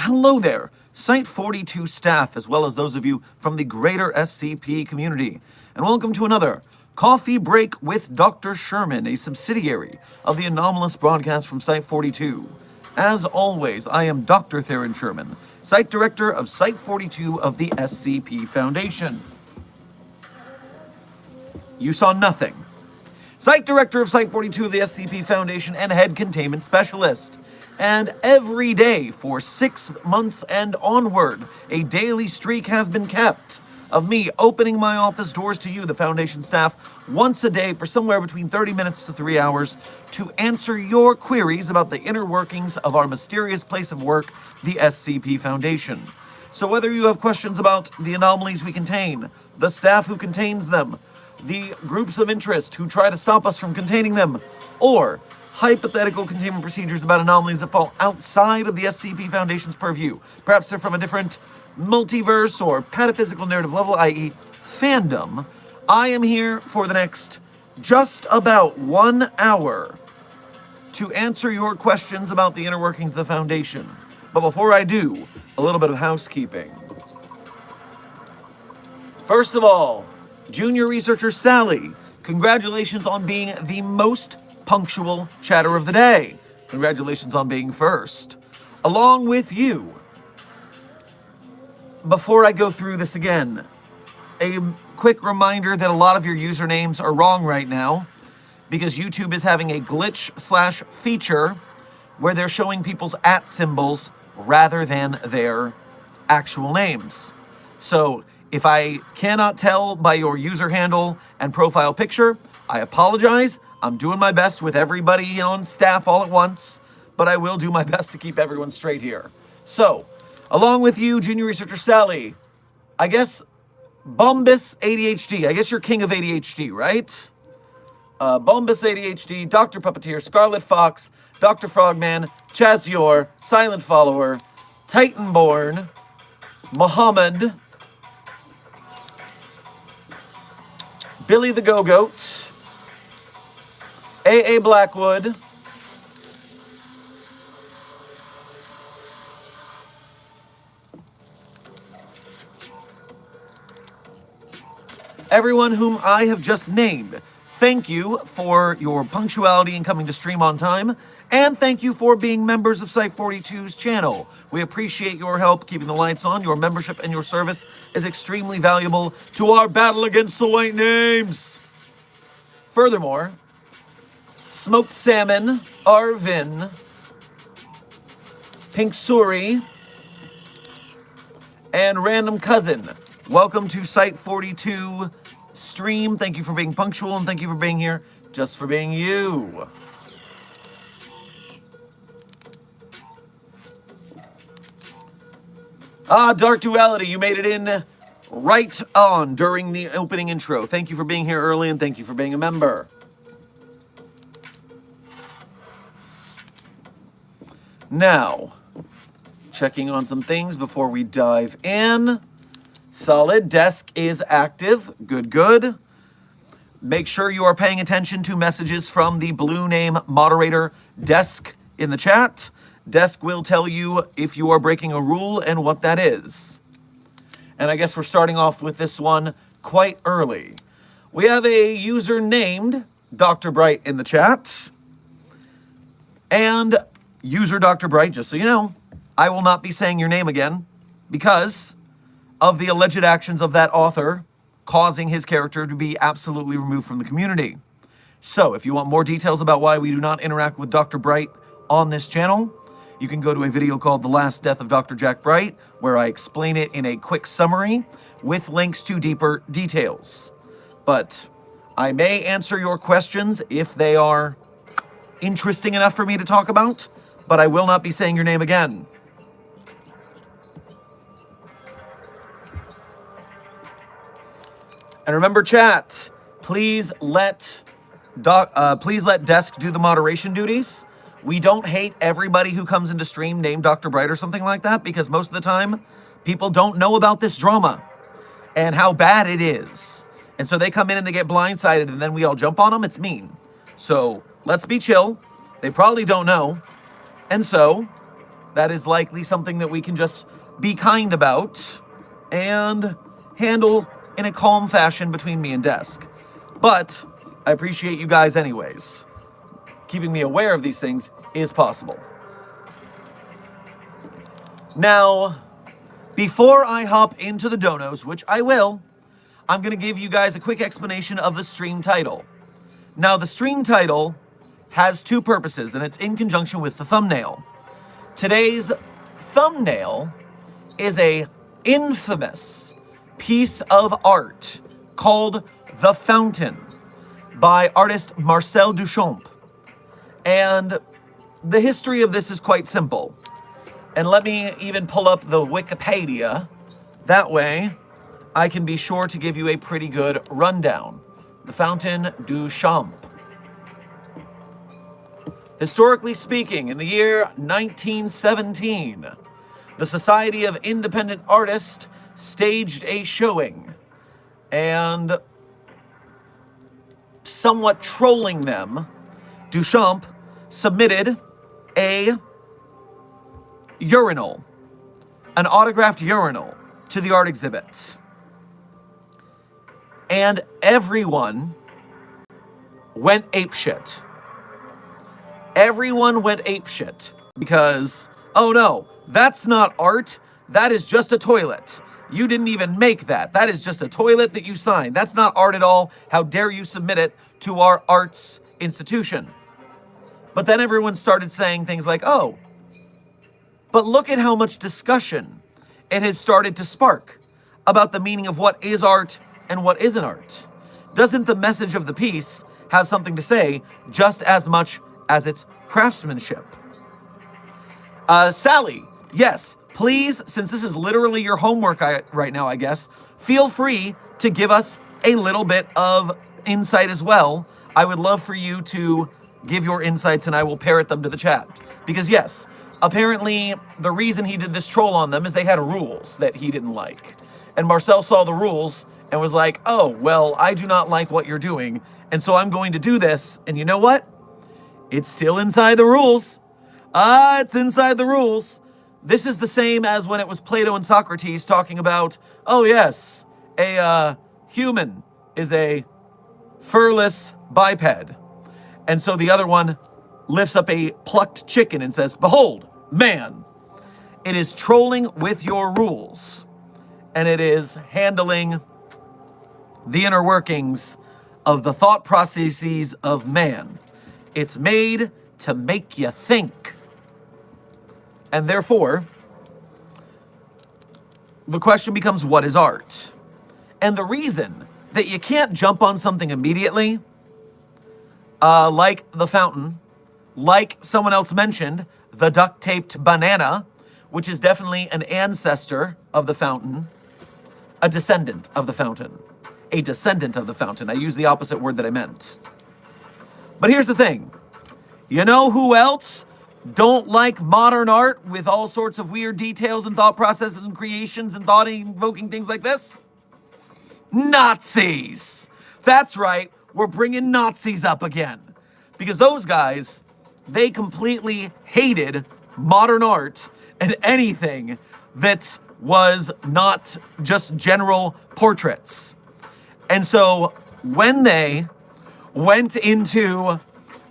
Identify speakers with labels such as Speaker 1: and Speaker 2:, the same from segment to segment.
Speaker 1: Hello there, Site 42 staff, as well as those of you from the greater SCP community, and welcome to another Coffee Break with Dr. Sherman, a subsidiary of the anomalous broadcast from Site 42. As always, I am Dr. Theron Sherman, Site Director of Site 42 of the SCP Foundation. You saw nothing. Site Director of Site 42 of the SCP Foundation and Head Containment Specialist. And every day for 6 months and onward, a daily streak has been kept of me opening my office doors to you, the Foundation staff, once a day for somewhere between 30 minutes to 3 hours to answer your queries about the inner workings of our mysterious place of work, the SCP Foundation. So whether you have questions about the anomalies we contain, the staff who contains them, the groups of interest who try to stop us from containing them, or hypothetical containment procedures about anomalies that fall outside of the SCP Foundation's purview. Perhaps they're from a different multiverse or pataphysical narrative level, i.e. fandom. I am here for the next just about 1 hour to answer your questions about the inner workings of the Foundation. But before I do, a little bit of housekeeping. First of all, Junior Researcher Sally, congratulations on being the most punctual chatter of the day. Congratulations on being first. Along with you, before I go through this again, a quick reminder that a lot of your usernames are wrong right now because YouTube is having a glitch/feature where they're showing people's @ symbols rather than their actual names. So if I cannot tell by your user handle and profile picture, I apologize. I'm doing my best with everybody on staff all at once, but I will do my best to keep everyone straight here. So, along with you, Junior Researcher Sally, I guess Bombus ADHD. I guess you're king of ADHD, right? Bombus ADHD, Dr. Puppeteer, Scarlet Fox, Dr. Frogman, Chazior, Silent Follower, Titanborn, Muhammad, Billy the Go-Goat, A.A. Blackwood, everyone whom I have just named, thank you for your punctuality in coming to stream on time, and thank you for being members of Site 42's channel. We appreciate your help keeping the lights on. Your membership and your service is extremely valuable to our battle against the white names. Furthermore, Smoked Salmon, Arvin, Pink Suri, and Random Cousin. Welcome to Site 42 stream. Thank you for being punctual, and thank you for being here just for being you. Dark Duality, you made it in right on during the opening intro. Thank you for being here early, and thank you for being a member. Now, checking on some things before we dive in. Solid. Desk is active. Good, good. Make sure you are paying attention to messages from the blue name moderator Desk in the chat. Desk will tell you if you are breaking a rule and what that is. And I guess we're starting off with this one. quite early. We have a user named Dr. Bright in the chat. And user Dr. Bright, just so you know, I will not be saying your name again because of the alleged actions of that author causing his character to be absolutely removed from the community. So if you want more details about why we do not interact with Dr. Bright on this channel, you can go to a video called The Last Death of Dr. Jack Bright, where I explain it in a quick summary with links to deeper details. But I may answer your questions if they are interesting enough for me to talk about, but I will not be saying your name again. And remember, chat, please let Desk do the moderation duties. We don't hate everybody who comes into stream named Dr. Bright or something like that, because most of the time, people don't know about this drama and how bad it is. And so they come in and they get blindsided, and then we all jump on them. It's mean. So let's be chill. They probably don't know. And so that is likely something that we can just be kind about and handle in a calm fashion between me and Desk. But I appreciate you guys anyways. Keeping me aware of these things is possible. Now, before I hop into the donos, which I will, I'm going to give you guys a quick explanation of the stream title. Now, the stream title has two purposes, and it's in conjunction with the thumbnail. Today's thumbnail is a infamous piece of art called The Fountain by artist Marcel Duchamp. And the history of this is quite simple. And let me even pull up the Wikipedia. That way, I can be sure to give you a pretty good rundown. The Fountain Duchamp. Historically speaking, in the year 1917, the Society of Independent Artists staged a showing, and somewhat trolling them, Duchamp submitted a urinal, an autographed urinal, to the art exhibit. And everyone went apeshit. Everyone went apeshit because, oh no, that's not art. That is just a toilet. You didn't even make that. That is just a toilet that you signed. That's not art at all. How dare you submit it to our arts institution? But then everyone started saying things like, oh, but look at how much discussion it has started to spark about the meaning of what is art and what isn't art. Doesn't the message of the piece have something to say just as much as its craftsmanship? Sally, yes, please, since this is literally your homework right now, I guess, feel free to give us a little bit of insight as well. I would love for you to give your insights and I will parrot them to the chat. Because yes, apparently the reason he did this troll on them is they had rules that he didn't like. And Marcel saw the rules and was like, oh, well, I do not like what you're doing, and so I'm going to do this. And you know what? It's still inside the rules. It's inside the rules. This is the same as when it was Plato and Socrates talking about, oh yes, a human is a furless biped. And so the other one lifts up a plucked chicken and says, behold, man. It is trolling with your rules. And it is handling the inner workings of the thought processes of man. It's made to make you think. And therefore, the question becomes, what is art? And the reason that you can't jump on something immediately, like the fountain, like someone else mentioned, the duct-taped banana, which is definitely an ancestor of the fountain, a descendant of the fountain. A descendant of the fountain. I used the opposite word that I meant. But here's the thing. You know who else don't like modern art with all sorts of weird details and thought processes and creations and thought-invoking things like this? Nazis! That's right, we're bringing Nazis up again. Because those guys, they completely hated modern art and anything that was not just general portraits. And so when they went into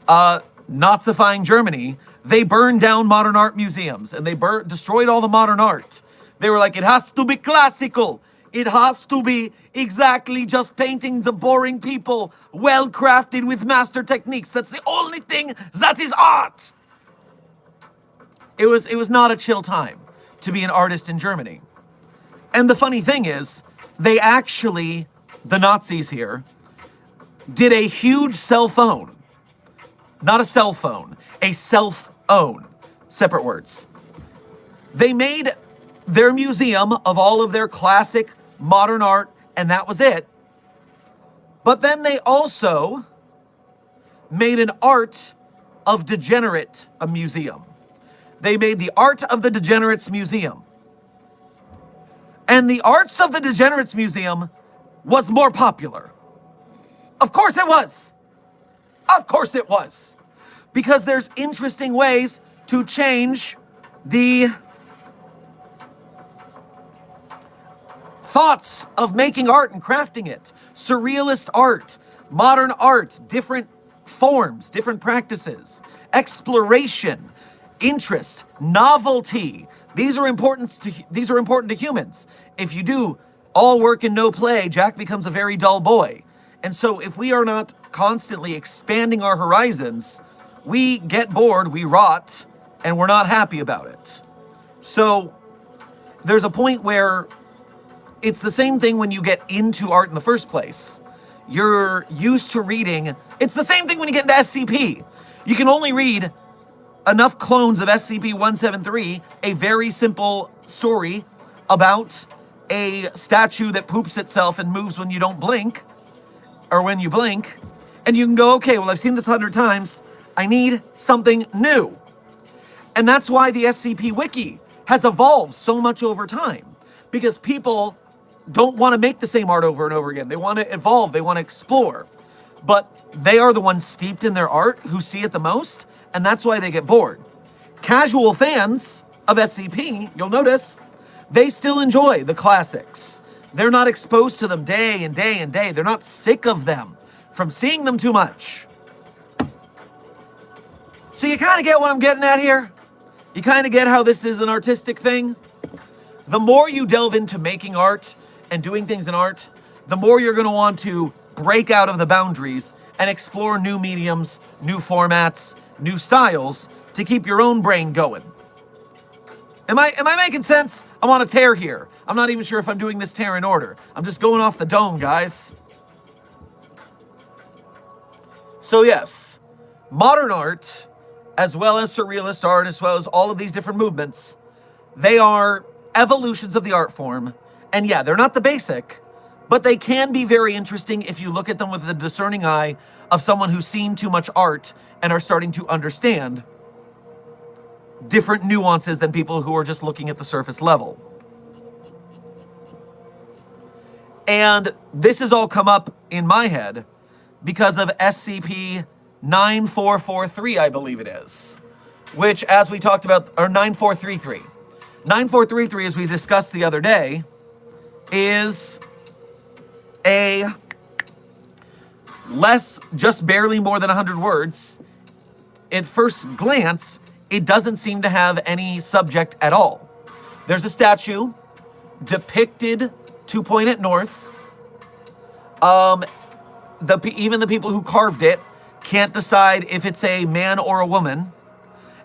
Speaker 1: Nazifying Germany, they burned down modern art museums and they destroyed all the modern art. They were like, it has to be classical. It has to be exactly just paintings of boring people, well crafted with master techniques. That's the only thing that is art. It was not a chill time to be an artist in Germany. And the funny thing is, they actually, the Nazis here, did a huge cell phone. Not a cell phone, a self-own. Separate words. They made their museum of all of their classic modern art, and that was it. But then they also made an art of degenerate a museum. They made the Art of the Degenerates Museum. And the Arts of the Degenerates Museum was more popular. Of course it was. Of course it was. Because there's interesting ways to change the thoughts of making art and crafting it. Surrealist art, modern art, different forms, different practices, exploration, interest, novelty. These are important to humans. If you do all work and no play, Jack becomes a very dull boy. And so if we are not constantly expanding our horizons, we get bored, we rot, and we're not happy about it. So there's a point where it's the same thing when you get into art in the first place. You're used to reading. It's the same thing when you get into SCP. You can only read enough clones of SCP-173, a very simple story about a statue that poops itself and moves when you don't blink, or when you blink, and you can go, okay, well, I've seen this 100 times. I need something new. And that's why the SCP Wiki has evolved so much over time, because people don't want to make the same art over and over again. They want to evolve, they want to explore, but they are the ones steeped in their art who see it the most, and that's why they get bored. Casual fans of SCP, you'll notice, they still enjoy the classics. They're not exposed to them day and day and day. They're not sick of them from seeing them too much. So you kind of get what I'm getting at here? You kind of get how this is an artistic thing? The more you delve into making art and doing things in art, the more you're going to want to break out of the boundaries and explore new mediums, new formats, new styles to keep your own brain going. Am I making sense? I'm on a tear here. I'm not even sure if I'm doing this tear in order. I'm just going off the dome, guys. So yes, modern art, as well as surrealist art, as well as all of these different movements, they are evolutions of the art form. And yeah, they're not the basic, but they can be very interesting if you look at them with the discerning eye of someone who's seen too much art and are starting to understand different nuances than people who are just looking at the surface level. And this has all come up in my head because of SCP-9443, I believe it is, which, as we talked about, or 9433. 9433, as we discussed the other day, is a just barely more than 100 words. At first glance, it doesn't seem to have any subject at all. There's a statue depicted to point it north. Even the people who carved it can't decide if it's a man or a woman,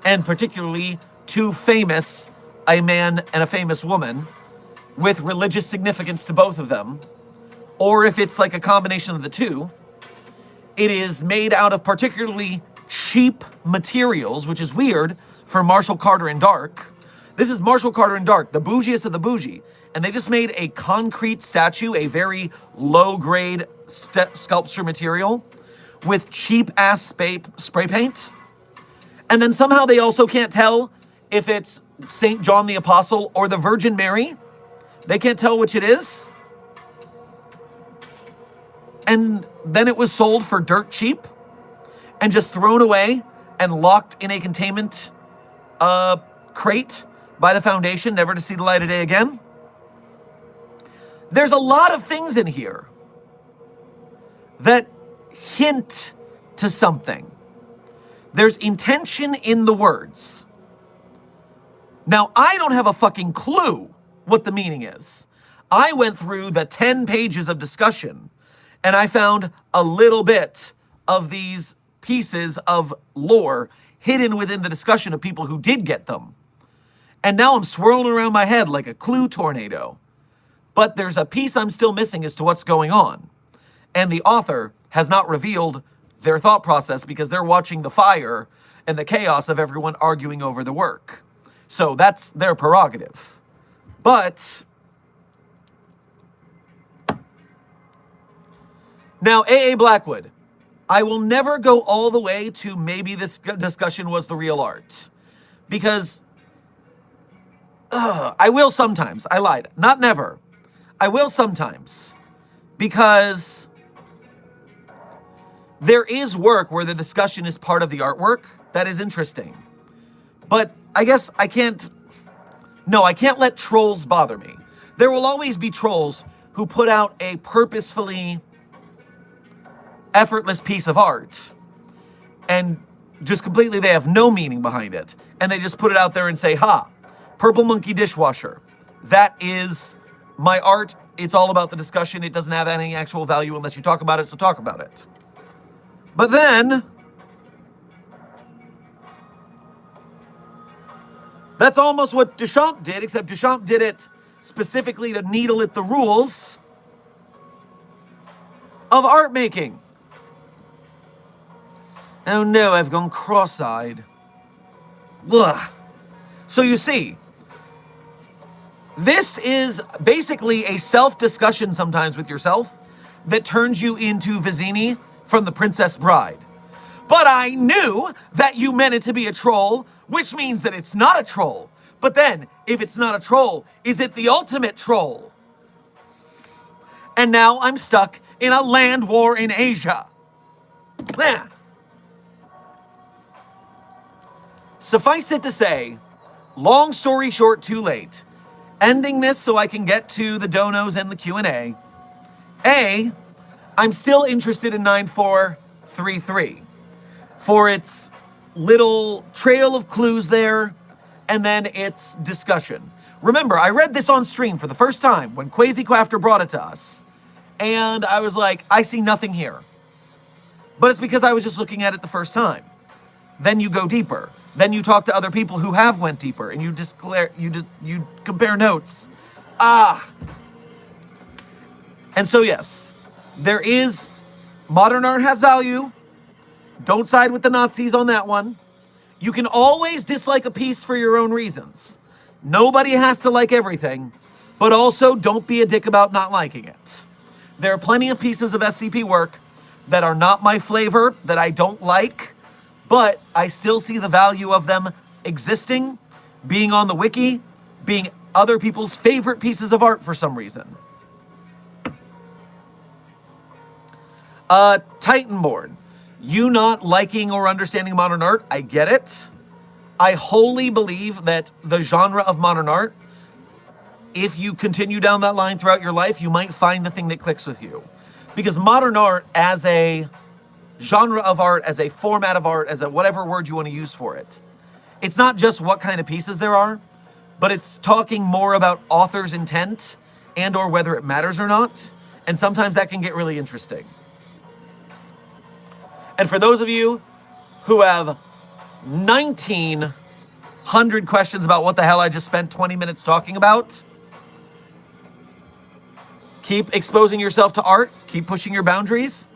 Speaker 1: and particularly two famous, a man and a famous woman, with religious significance to both of them, or if it's like a combination of the two. It is made out of particularly cheap materials, which is weird for Marshall Carter and Dark. This is Marshall Carter and Dark, the bougiest of the bougie. And they just made a concrete statue, a very low-grade sculpture material with cheap-ass spray paint. And then somehow they also can't tell if it's St. John the Apostle or the Virgin Mary. They can't tell which it is. And then it was sold for dirt cheap and just thrown away and locked in a containment crate by the Foundation, never to see the light of day again. There's a lot of things in here that hint to something. There's intention in the words. Now, I don't have a fucking clue what the meaning is. I went through the 10 pages of discussion and I found a little bit of these pieces of lore hidden within the discussion of people who did get them. And now I'm swirling around my head like a clue tornado. But there's a piece I'm still missing as to what's going on. And the author has not revealed their thought process because they're watching the fire and the chaos of everyone arguing over the work. So that's their prerogative. But now, A.A. Blackwood, I will never go all the way to maybe this discussion was the real art. Because I will sometimes. I lied. Not never. I will sometimes. Because there is work where the discussion is part of the artwork. That is interesting. But I guess I can't let trolls bother me. There will always be trolls who put out a purposefully effortless piece of art and just completely they have no meaning behind it. And they just put it out there and say, ha, purple monkey dishwasher. That is my art. It's all about the discussion. It doesn't have any actual value unless you talk about it, so talk about it. But then that's almost what Duchamp did, except Duchamp did it specifically to needle at the rules of art making. Oh no, I've gone cross-eyed. Ugh. So you see, this is basically a self-discussion sometimes with yourself that turns you into Vizzini from The Princess Bride. But I knew that you meant it to be a troll, which means that it's not a troll. But then, if it's not a troll, is it the ultimate troll? And now I'm stuck in a land war in Asia. Nah. Suffice it to say, long story short, too late. Ending this so I can get to the donos and the Q&A. I'm still interested in 9433 for its little trail of clues there and then its discussion. Remember, I read this on stream for the first time when Quasi Quafter brought it to us. And I was like, I see nothing here. But it's because I was just looking at it the first time. Then you go deeper. Then you talk to other people who have went deeper, and you compare notes. And so yes, there is modern art has value. Don't side with the Nazis on that one. You can always dislike a piece for your own reasons. Nobody has to like everything, but also don't be a dick about not liking it. There are plenty of pieces of SCP work that are not my flavor, that I don't like, but I still see the value of them existing, being on the wiki, being other people's favorite pieces of art for some reason. Titanborn, you not liking or understanding modern art, I get it. I wholly believe that the genre of modern art, if you continue down that line throughout your life, you might find the thing that clicks with you. Because modern art as a genre of art, as a format of art, as a whatever word you want to use for it, it's not just what kind of pieces there are, but it's talking more about author's intent and or whether it matters or not. And sometimes that can get really interesting. And for those of you who have 1,900 questions about what the hell I just spent 20 minutes talking about, keep exposing yourself to art, keep pushing your boundaries,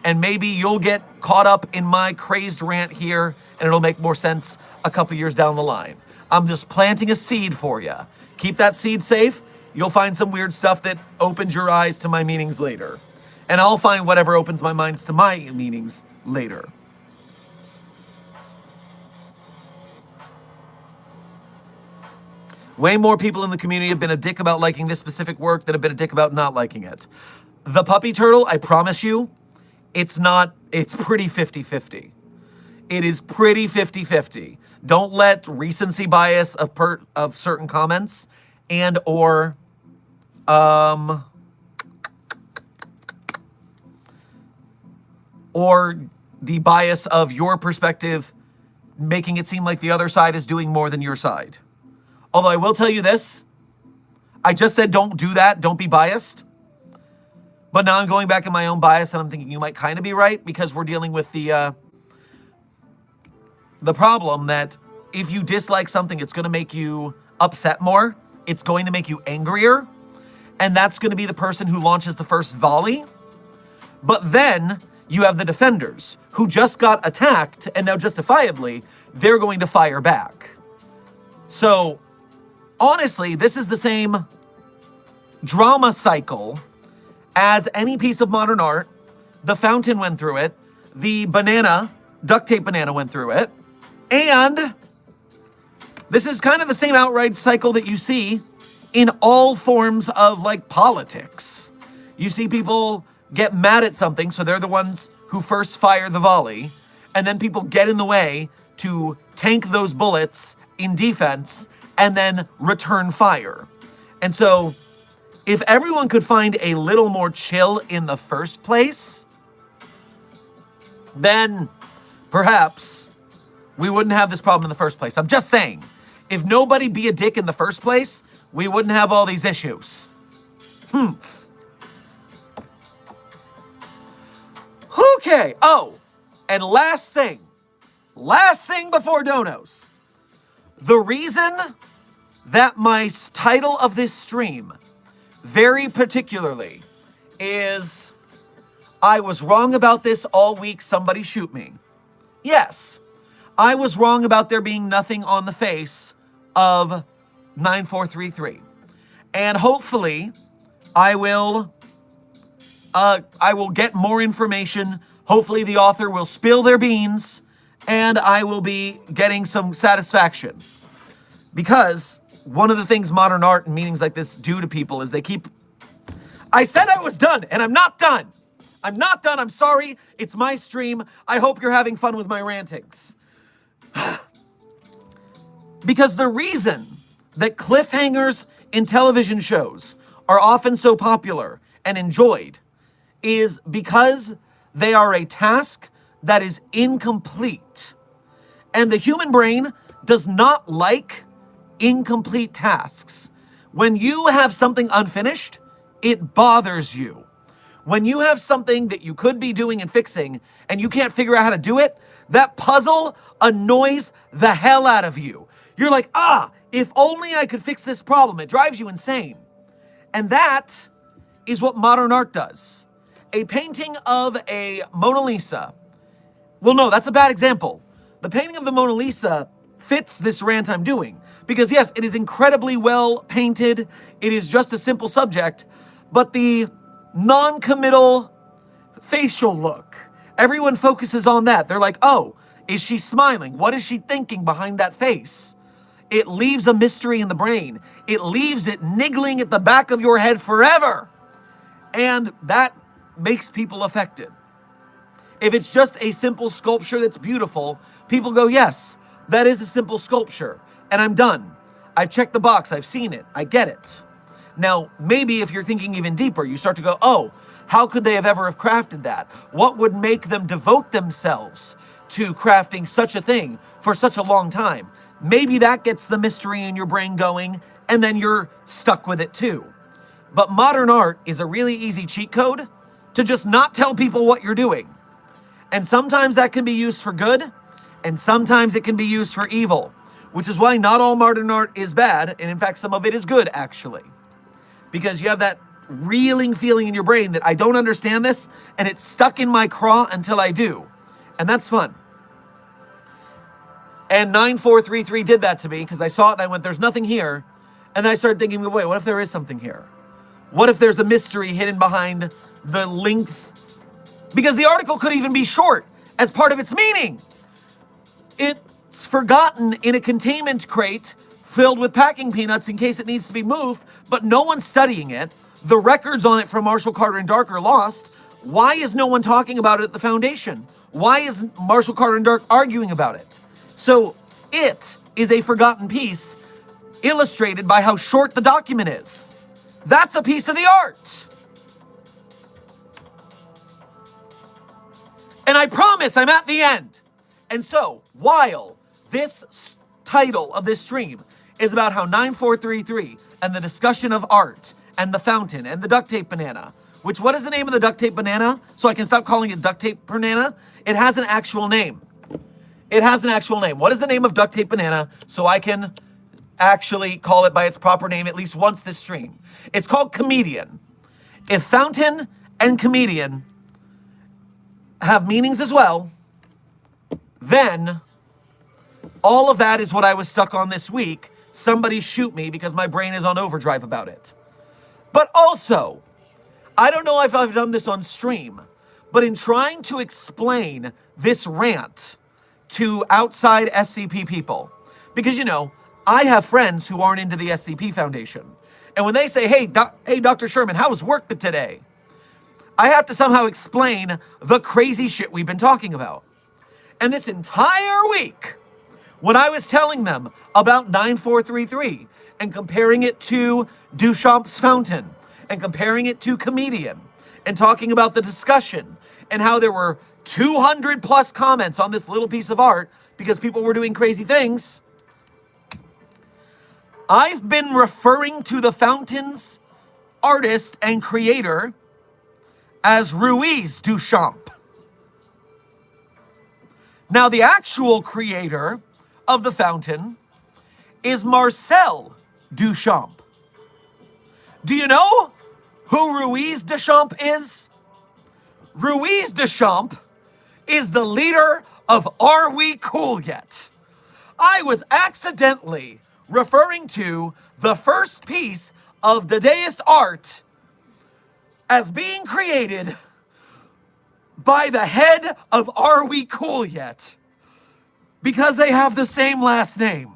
Speaker 1: and maybe you'll get caught up in my crazed rant here and it'll make more sense a couple years down the line. I'm just planting a seed for you. Keep that seed safe. You'll find some weird stuff that opens your eyes to my meanings later. And I'll find whatever opens my minds to my meanings later. Way more people in the community have been a dick about liking this specific work than have been a dick about not liking it. The Puppy Turtle, I promise you, it's pretty 50-50. It is pretty 50-50. Don't let recency bias of certain comments and or or the bias of your perspective making it seem like the other side is doing more than your side. Although I will tell you this, I just said don't do that, don't be biased. But now I'm going back in my own bias and I'm thinking you might kind of be right, because we're dealing with the problem that if you dislike something, it's going to make you upset more. It's going to make you angrier. And that's going to be the person who launches the first volley. But then you have the defenders who just got attacked, and now justifiably, they're going to fire back. So honestly, this is the same drama cycle as any piece of modern art. The fountain went through it. The duct tape banana went through it. And this is kind of the same outright cycle that you see in all forms of like politics. You see people get mad at something, so they're the ones who first fire the volley, and then people get in the way to tank those bullets in defense and then return fire. And so if everyone could find a little more chill in the first place, then perhaps we wouldn't have this problem in the first place. I'm just saying, if nobody be a dick in the first place, we wouldn't have all these issues. Okay. Oh, and last thing before donos. The reason that my title of this stream very particularly is I was wrong about this all week, somebody shoot me. Yes, I was wrong about there being nothing on the face of 9433. And hopefully I will get more information. Hopefully the author will spill their beans and I will be getting some satisfaction. Because one of the things modern art and meetings like this do to people is I said I was done, and I'm not done. I'm not done. I'm sorry. It's my stream. I hope you're having fun with my rantings. Because the reason that cliffhangers in television shows are often so popular and enjoyed is because they are a task that is incomplete. And the human brain does not like incomplete tasks. When you have something unfinished, it bothers you. When you have something that you could be doing and fixing and you can't figure out how to do it, that puzzle annoys the hell out of you. You're like, if only I could fix this problem. It drives you insane. And that is what modern art does. A painting of a Mona Lisa. Well, no, that's a bad example. The painting of the Mona Lisa fits this rant I'm doing. Because yes, it is incredibly well painted. It is just a simple subject. But the non-committal facial look, everyone focuses on that. They're like, oh, is she smiling? What is she thinking behind that face? It leaves a mystery in the brain. It leaves it niggling at the back of your head forever. And that makes people affected. If it's just a simple sculpture that's beautiful, people go, yes, that is a simple sculpture. And I'm done. I've checked the box. I've seen it. I get it. Now, maybe if you're thinking even deeper, you start to go, oh, how could they have ever have crafted that? What would make them devote themselves to crafting such a thing for such a long time? Maybe that gets the mystery in your brain going, and then you're stuck with it too. But modern art is a really easy cheat code to just not tell people what you're doing. And sometimes that can be used for good, and sometimes it can be used for evil, which is why not all modern art is bad, and in fact, some of it is good, actually. Because you have that reeling feeling in your brain that I don't understand this, and it's stuck in my craw until I do. And that's fun. And 9433 did that to me, because I saw it and I went, there's nothing here. And then I started thinking, wait, what if there is something here? What if there's a mystery hidden behind the length? Because the article could even be short as part of its meaning. It's forgotten in a containment crate filled with packing peanuts in case it needs to be moved, but no one's studying it. The records on it from Marshall, Carter, and Dark are lost. Why is no one talking about it at the foundation? Why is Marshall, Carter, and Dark arguing about it? So it is a forgotten piece illustrated by how short the document is. That's a piece of the art. And I promise I'm at the end. And so, while this title of this stream is about how 9433 and the discussion of art and the fountain and the duct tape banana, which, what is the name of the duct tape banana? So I can stop calling it duct tape banana. It has an actual name. It has an actual name. What is the name of duct tape banana so I can actually call it by its proper name at least once this stream? It's called comedian. If fountain and comedian have meanings as well, then all of that is what I was stuck on this week. Somebody shoot me because my brain is on overdrive about it. But also, I don't know if I've done this on stream, but in trying to explain this rant to outside SCP people, because, you know, I have friends who aren't into the SCP Foundation. And when they say, hey, Dr. Sherman, how was work today? I have to somehow explain the crazy shit we've been talking about. And this entire week, when I was telling them about 9433 and comparing it to Duchamp's Fountain and comparing it to Comedian and talking about the discussion and how there were 200 plus comments on this little piece of art because people were doing crazy things, I've been referring to the fountain's artist and creator as Ruiz Duchamp. Now, the actual creator of the fountain is Marcel Duchamp. Do you know who Ruiz Duchamp is? Ruiz Duchamp is the leader of Are We Cool Yet? I was accidentally referring to the first piece of Dadaist art as being created by the head of Are We Cool Yet? Because they have the same last name.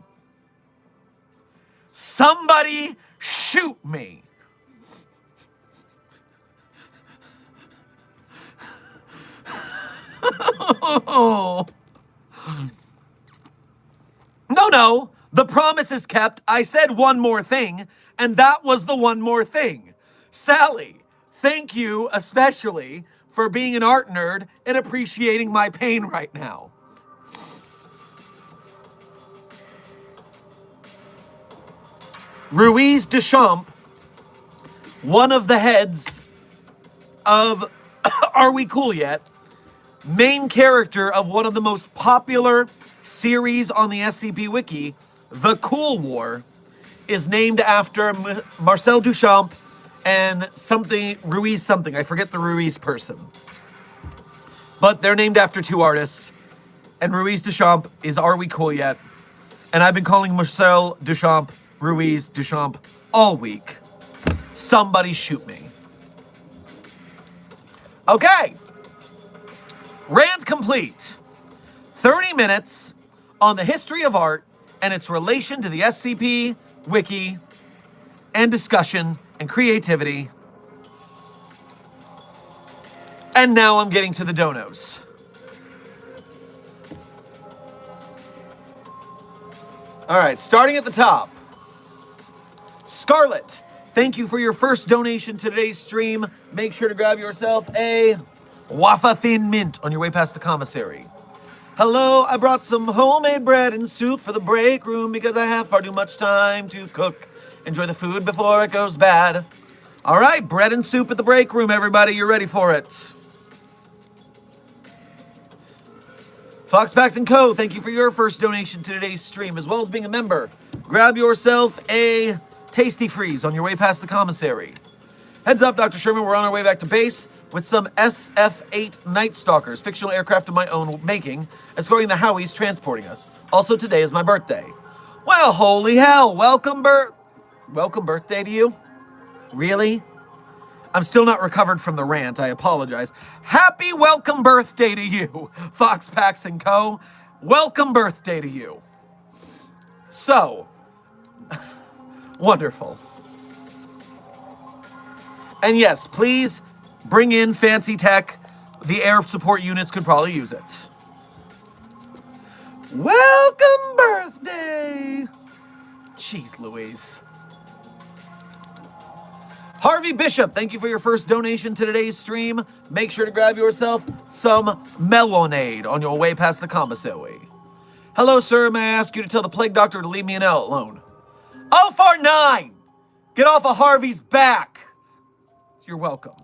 Speaker 1: Somebody shoot me. No, the promise is kept. I said one more thing, and that was the one more thing. Sally, thank you especially for being an art nerd and appreciating my pain right now. Ruiz Duchamp, one of the heads of Are We Cool Yet? Main character of one of the most popular series on the SCP Wiki, The Cool War, is named after Marcel Duchamp and something, Ruiz something. I forget the Ruiz person. But they're named after two artists. And Ruiz Duchamp is Are We Cool Yet? And I've been calling Marcel Duchamp Ruiz Duchamp all week. Somebody shoot me. Okay. Rant complete. 30 minutes on the history of art and its relation to the SCP, Wiki, and discussion and creativity. And now I'm getting to the donos. All right, starting at the top. Scarlett, thank you for your first donation to today's stream. Make sure to grab yourself a waffle thin mint on your way past the commissary. Hello, I brought some homemade bread and soup for the break room because I have far too much time to cook. Enjoy the food before it goes bad. All right, bread and soup at the break room, everybody. You're ready for it. Foxpacks & Co., thank you for your first donation to today's stream, as well as being a member. Grab yourself a Tasty Freeze on your way past the commissary. Heads up, Dr. Sherman, we're on our way back to base with some SF-8 Night Stalkers, fictional aircraft of my own making, escorting the Howies transporting us. Also, today is my birthday. Well, holy hell, welcome birthday to you? Really? I'm still not recovered from the rant, I apologize. Happy welcome birthday to you, Foxpacks & Co. Welcome birthday to you. So, wonderful. And yes, please bring in fancy tech. The air support units could probably use it. Welcome birthday. Jeez Louise. Harvey Bishop, thank you for your first donation to today's stream. Make sure to grab yourself some melonade on your way past the commissary. Hello, sir. May I ask you to tell the plague doctor to leave me alone? 049! Get off of Harvey's back! You're welcome.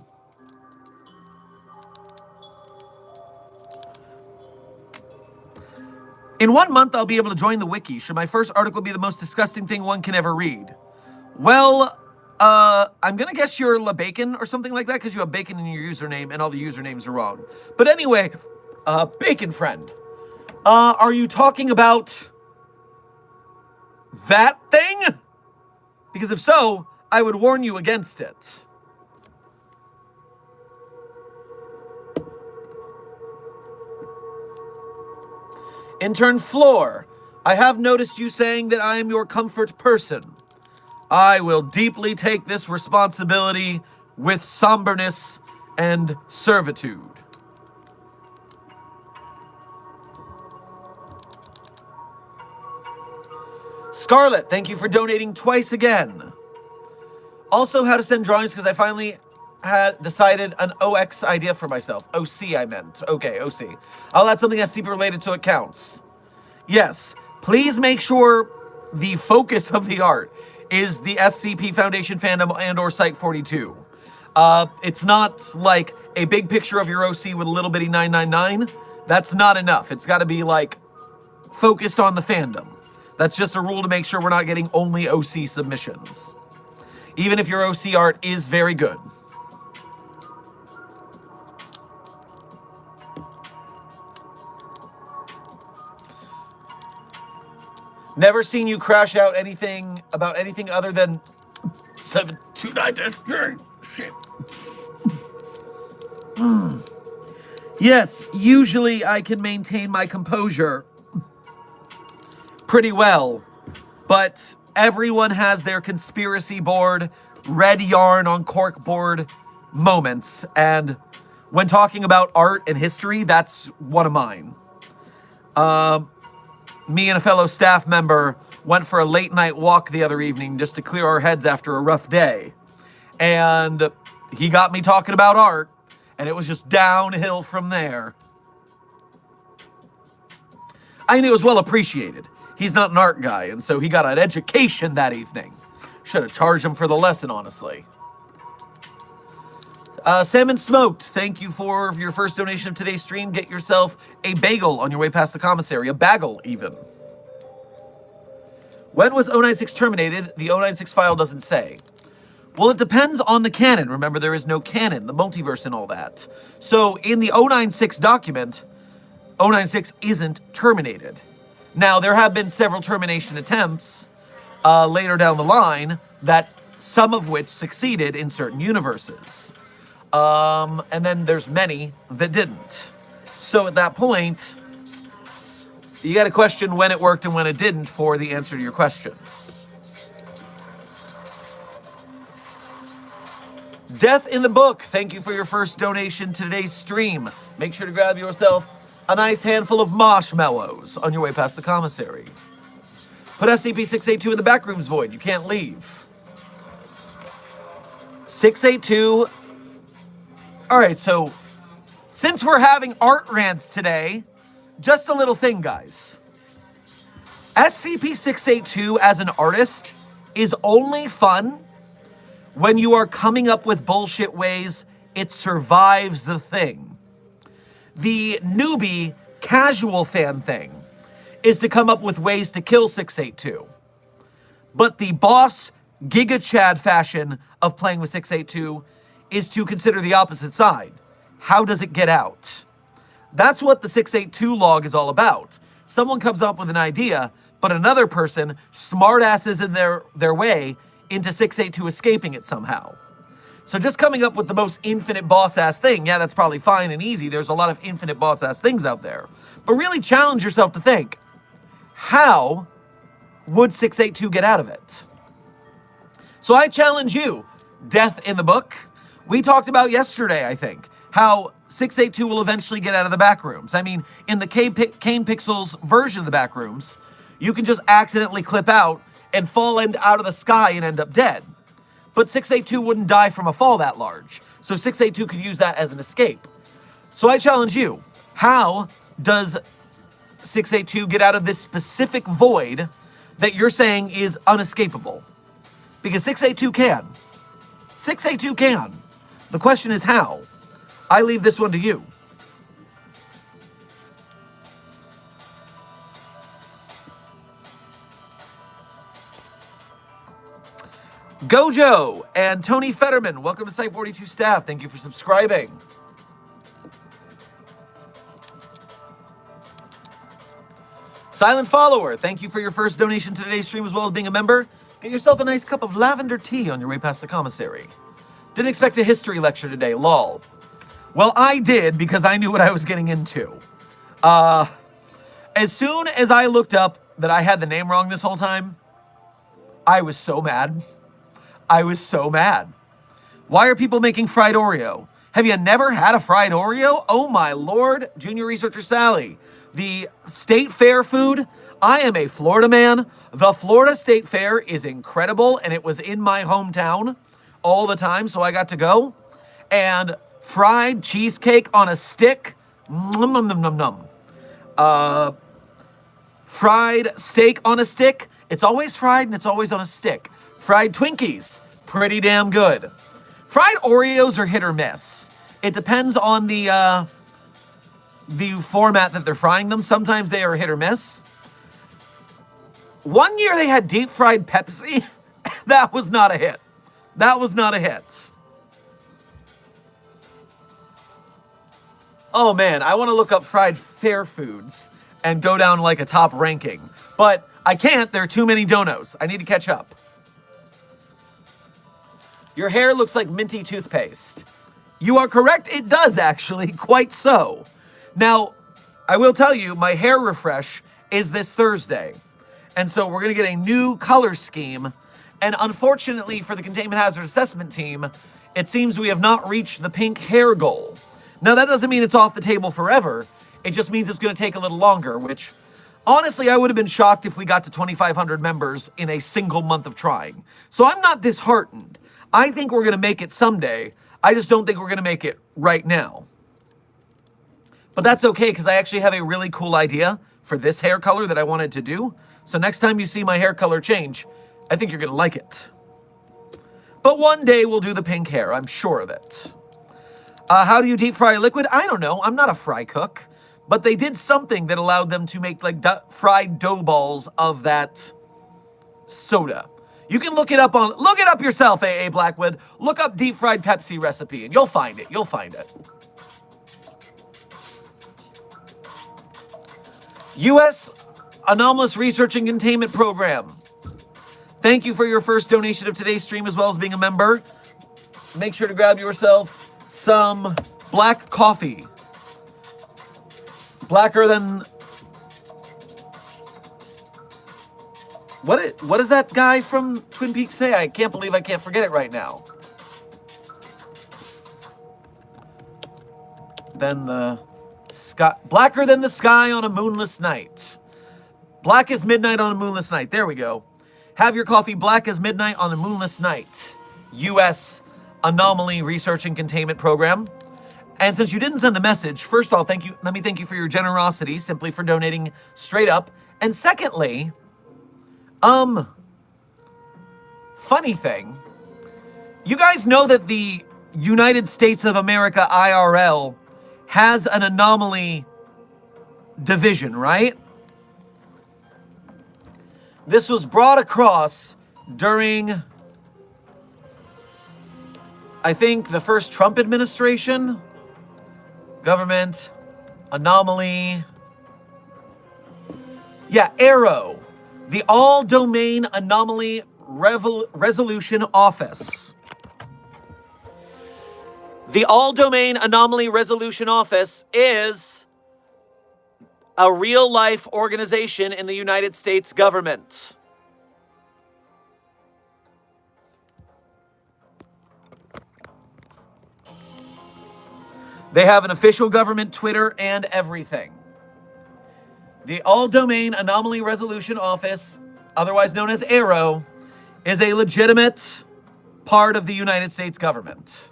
Speaker 1: In 1 month, I'll be able to join the wiki. Should my first article be the most disgusting thing one can ever read? Well, I'm gonna guess you're La Bacon or something like that, because you have bacon in your username and all the usernames are wrong. But anyway, Bacon Friend, are you talking about that thing? Because if so, I would warn you against it. Intern Floor, I have noticed you saying that I am your comfort person. I will deeply take this responsibility with somberness and servitude. Scarlett, thank you for donating twice again. Also, how to send drawings, because I finally had decided an OX idea for myself. OC, I meant. Okay, OC. I'll add something SCP related so it counts. Yes, please make sure the focus of the art is the SCP Foundation fandom and or Site 42. It's not like a big picture of your OC with a little bitty 999. That's not enough. It's got to be like focused on the fandom. That's just a rule to make sure we're not getting only OC submissions. Even if your OC art is very good. Never seen you crash out anything about anything other than 729-3. Shit. Yes, usually I can maintain my composure pretty well, but everyone has their conspiracy board, red yarn on cork board moments, and when talking about art and history, that's one of mine. Me and a fellow staff member went for a late night walk the other evening just to clear our heads after a rough day. And he got me talking about art, and it was just downhill from there. I mean, it was well appreciated. He's not an art guy, and so he got an education that evening. Should have charged him for the lesson, honestly. Salmon Smoked, thank you for your first donation of today's stream. Get yourself a bagel on your way past the commissary. A bagel, even. When was 096 terminated? The 096 file doesn't say. Well, it depends on the canon. Remember, there is no canon, the multiverse and all that. So, in the 096 document, 096 isn't terminated. Now, there have been several termination attempts later down the line, that some of which succeeded in certain universes. And then there's many that didn't. So at that point, you got to question when it worked and when it didn't for the answer to your question. Death in the Book, thank you for your first donation to today's stream. Make sure to grab yourself a nice handful of marshmallows on your way past the commissary. Put SCP-682 in the backrooms void. You can't leave. 682... Alright, so since we're having art rants today, just a little thing, guys. SCP-682 as an artist is only fun when you are coming up with bullshit ways it survives the thing. The newbie, casual fan thing is to come up with ways to kill 682. But the boss, Giga Chad fashion of playing with 682 is to consider the opposite side. How does it get out? That's what the 682 log is all about. Someone comes up with an idea, but another person smartasses in their way into 682 escaping it somehow. So just coming up with the most infinite boss-ass thing, yeah, that's probably fine and easy. There's a lot of infinite boss-ass things out there. But really challenge yourself to think, how would 682 get out of it? So I challenge you, Death in the Book. We talked about yesterday, I think, how 682 will eventually get out of the back rooms. I mean, in the Kane Pixels version of the back rooms, you can just accidentally clip out and fall out of the sky and end up dead. but 682 wouldn't die from a fall that large. So 682 could use that as an escape. So I challenge you, how does 682 get out of this specific void that you're saying is unescapable? Because 682 can. 682 can. The question is how. I leave this one to you. Gojo and Tony Fetterman, welcome to Site 42 staff. Thank you for subscribing. Silent Follower, thank you for your first donation to today's stream as well as being a member. Get yourself a nice cup of lavender tea on your way past the commissary. Didn't expect a history lecture today, lol. Well, I did because I knew what I was getting into. As soon as I looked up that I had the name wrong this whole time, I was so mad. I was so mad. Why are people making fried Oreo? Have you never had a fried Oreo? Oh my lord, Junior Researcher Sally. The State Fair food, I am a Florida man. The Florida State Fair is incredible, and it was in my hometown all the time, so I got to go. And fried cheesecake on a stick, nom nom nom nom nom. Fried steak on a stick, it's always fried and it's always on a stick. Fried Twinkies, pretty damn good. Fried Oreos are hit or miss. It depends on the format that they're frying them. Sometimes they are hit or miss. One year they had deep fried Pepsi. That was not a hit. That was not a hit. Oh man, I want to look up fried fair foods and go down like a top ranking. But I can't, there are too many donos. I need to catch up. Your hair looks like minty toothpaste. You are correct, it does actually, quite so. Now, I will tell you, my hair refresh is this Thursday. And so we're going to get a new color scheme. And unfortunately for the Containment Hazard Assessment team, it seems we have not reached the pink hair goal. Now, that doesn't mean it's off the table forever. It just means it's going to take a little longer, which, honestly, I would have been shocked if we got to 2,500 members in a single month of trying. So I'm not disheartened. I think we're going to make it someday. I just don't think we're going to make it right now. But that's okay, because I actually have a really cool idea for this hair color that I wanted to do. So next time you see my hair color change, I think you're going to like it. But one day we'll do the pink hair, I'm sure of it. How do you deep fry a liquid? I don't know. I'm not a fry cook. But they did something that allowed them to make like fried dough balls of that soda. You can look it up yourself, AA Blackwood. Look up deep fried Pepsi recipe and you'll find it. You'll find it. U.S. Anomalous Research and Containment Program. Thank you for your first donation of today's stream as well as being a member. Make sure to grab yourself some black coffee. Blacker than... What does that guy from Twin Peaks say? I can't believe I can't forget it right now. Then the sky... Blacker than the sky on a moonless night. Black as midnight on a moonless night. There we go. Have your coffee black as midnight on a moonless night. U.S. Anomaly Research and Containment Program. And since you didn't send a message, first of all, thank you. Let me thank you for your generosity, simply for donating straight up. And secondly, funny thing, you guys know that the United States of America IRL has an anomaly division, right? This was brought across during, I think, the first Trump administration. Government, anomaly. Yeah, ARROW, the All-Domain Anomaly Resolution Office. The All-Domain Anomaly Resolution Office is a real-life organization in the United States government. They have an official government Twitter and everything. The All-Domain Anomaly Resolution Office, otherwise known as ARROW, is a legitimate part of the United States government.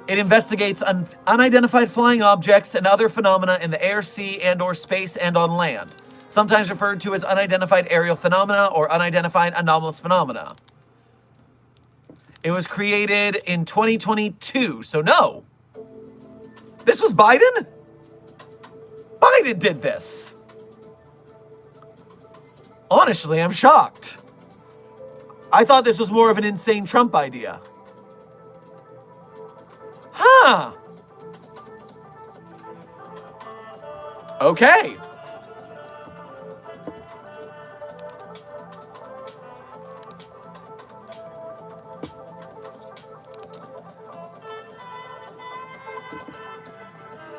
Speaker 1: It investigates unidentified flying objects and other phenomena in the air, sea, and/or space and on land, sometimes referred to as unidentified aerial phenomena or unidentified anomalous phenomena. It was created in 2022, so no. This was Biden? Biden did this. Honestly, I'm shocked. I thought this was more of an insane Trump idea. Huh. Okay.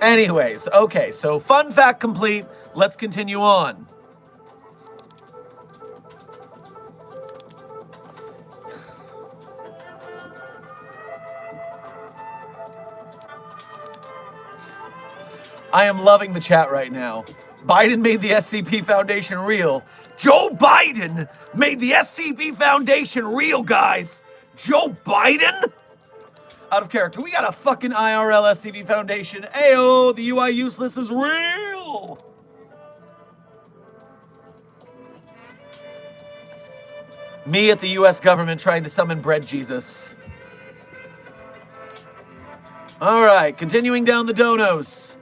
Speaker 1: Anyways, okay, so fun fact complete. Let's continue on. I am loving the chat right now. Biden made the SCP Foundation real. Joe Biden made the SCP Foundation real, guys. Joe Biden? Out of character. We got a fucking IRL SCP Foundation. Ayo, the UI useless is real. Me at the US government trying to summon bread Jesus. All right, continuing down the donos.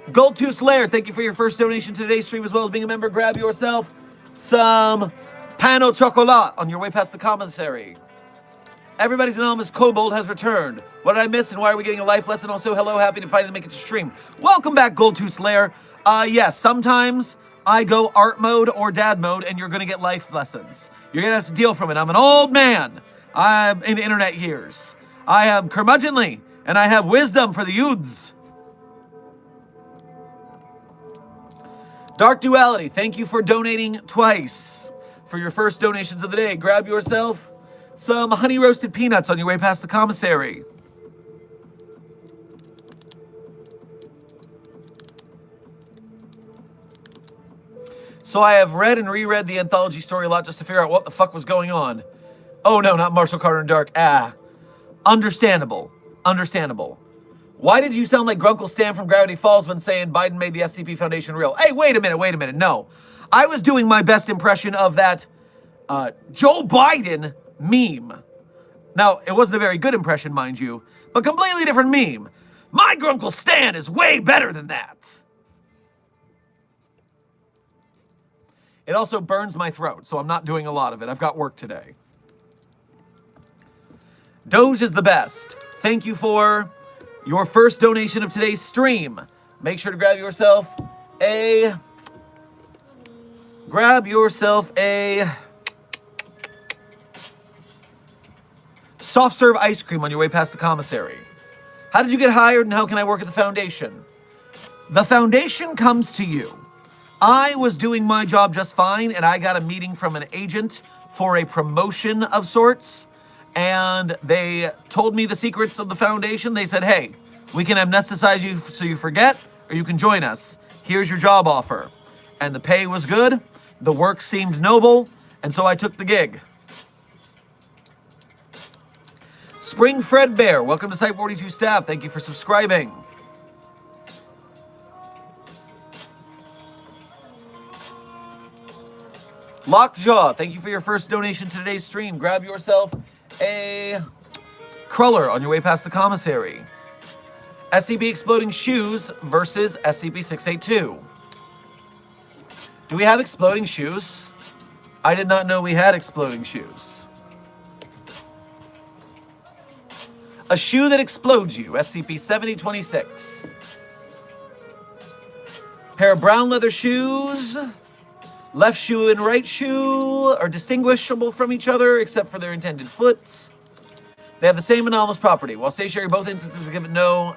Speaker 1: Gold2 Slayer, thank you for your first donation to today's stream, as well as being a member. Grab yourself some pan au chocolat on your way past the commissary. Everybody's anonymous kobold has returned. What did I miss, and why are we getting a life lesson? Also, hello, happy to finally make it to stream. Welcome back, Gold2 Slayer. Yes, sometimes I go art mode or dad mode, and you're gonna get life lessons. You're gonna have to deal from it. I'm an old man. I'm in internet years. I am curmudgeonly, and I have wisdom for the youths. Dark Duality, thank you for donating twice for your first donations of the day. Grab yourself some honey roasted peanuts on your way past the commissary. So I have read and reread the anthology story a lot just to figure out what the fuck was going on. Oh no, not Marshall Carter and Dark. Understandable. Understandable. Why did you sound like Grunkle Stan from Gravity Falls when saying Biden made the SCP Foundation real? Hey, wait a minute. No. I was doing my best impression of that Joe Biden meme. Now, it wasn't a very good impression, mind you, but completely different meme. My Grunkle Stan is way better than that. It also burns my throat, so I'm not doing a lot of it. I've got work today. Doge is the best. Thank you for your first donation of today's stream. Make sure to grab yourself a soft serve ice cream on your way past the commissary. How did you get hired, and how can I work at the Foundation? The Foundation comes to you. I was doing my job just fine, and I got a meeting from an agent for a promotion of sorts. And they told me the secrets of the Foundation. They said, hey, we can amnesticize you so you forget, or you can join us. Here's your job offer. And the pay was good, the work seemed noble, and so I took the gig. Spring Fredbear, welcome to Site 42 staff. Thank you for subscribing. Lockjaw, thank you for your first donation to today's stream. Grab yourself a cruller on your way past the commissary. SCP Exploding Shoes versus SCP-682. Do we have exploding shoes? I did not know we had exploding shoes. A shoe that explodes you, SCP-7026. Pair of brown leather shoes. Left shoe and right shoe are distinguishable from each other except for their intended foots. They have the same anomalous property. While stationary, both instances give no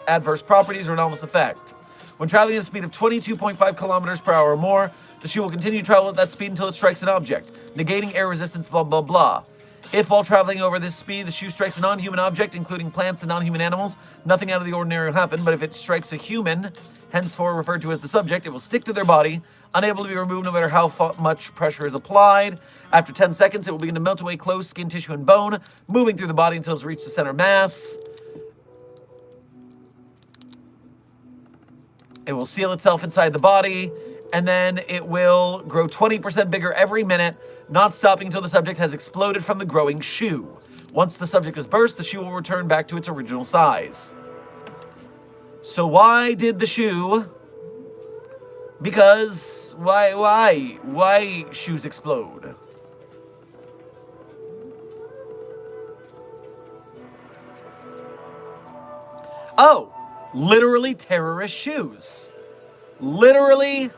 Speaker 1: adverse properties or anomalous effect. When traveling at a speed of 22.5 kilometers per hour or more, the shoe will continue to travel at that speed until it strikes an object, negating air resistance, blah, blah, blah. If while traveling over this speed, the shoe strikes a non-human object, including plants and non-human animals, nothing out of the ordinary will happen, but if it strikes a human, henceforth referred to as the subject, it will stick to their body, unable to be removed no matter how much pressure is applied. After 10 seconds, it will begin to melt away clothes, skin, tissue, and bone, moving through the body until it's reached the center mass. It will seal itself inside the body, and then it will grow 20% bigger every minute, not stopping until the subject has exploded from the growing shoe. Once the subject is burst, the shoe will return back to its original size. So why did the shoe? Because why shoes explode? Oh, literally terrorist shoes. Literally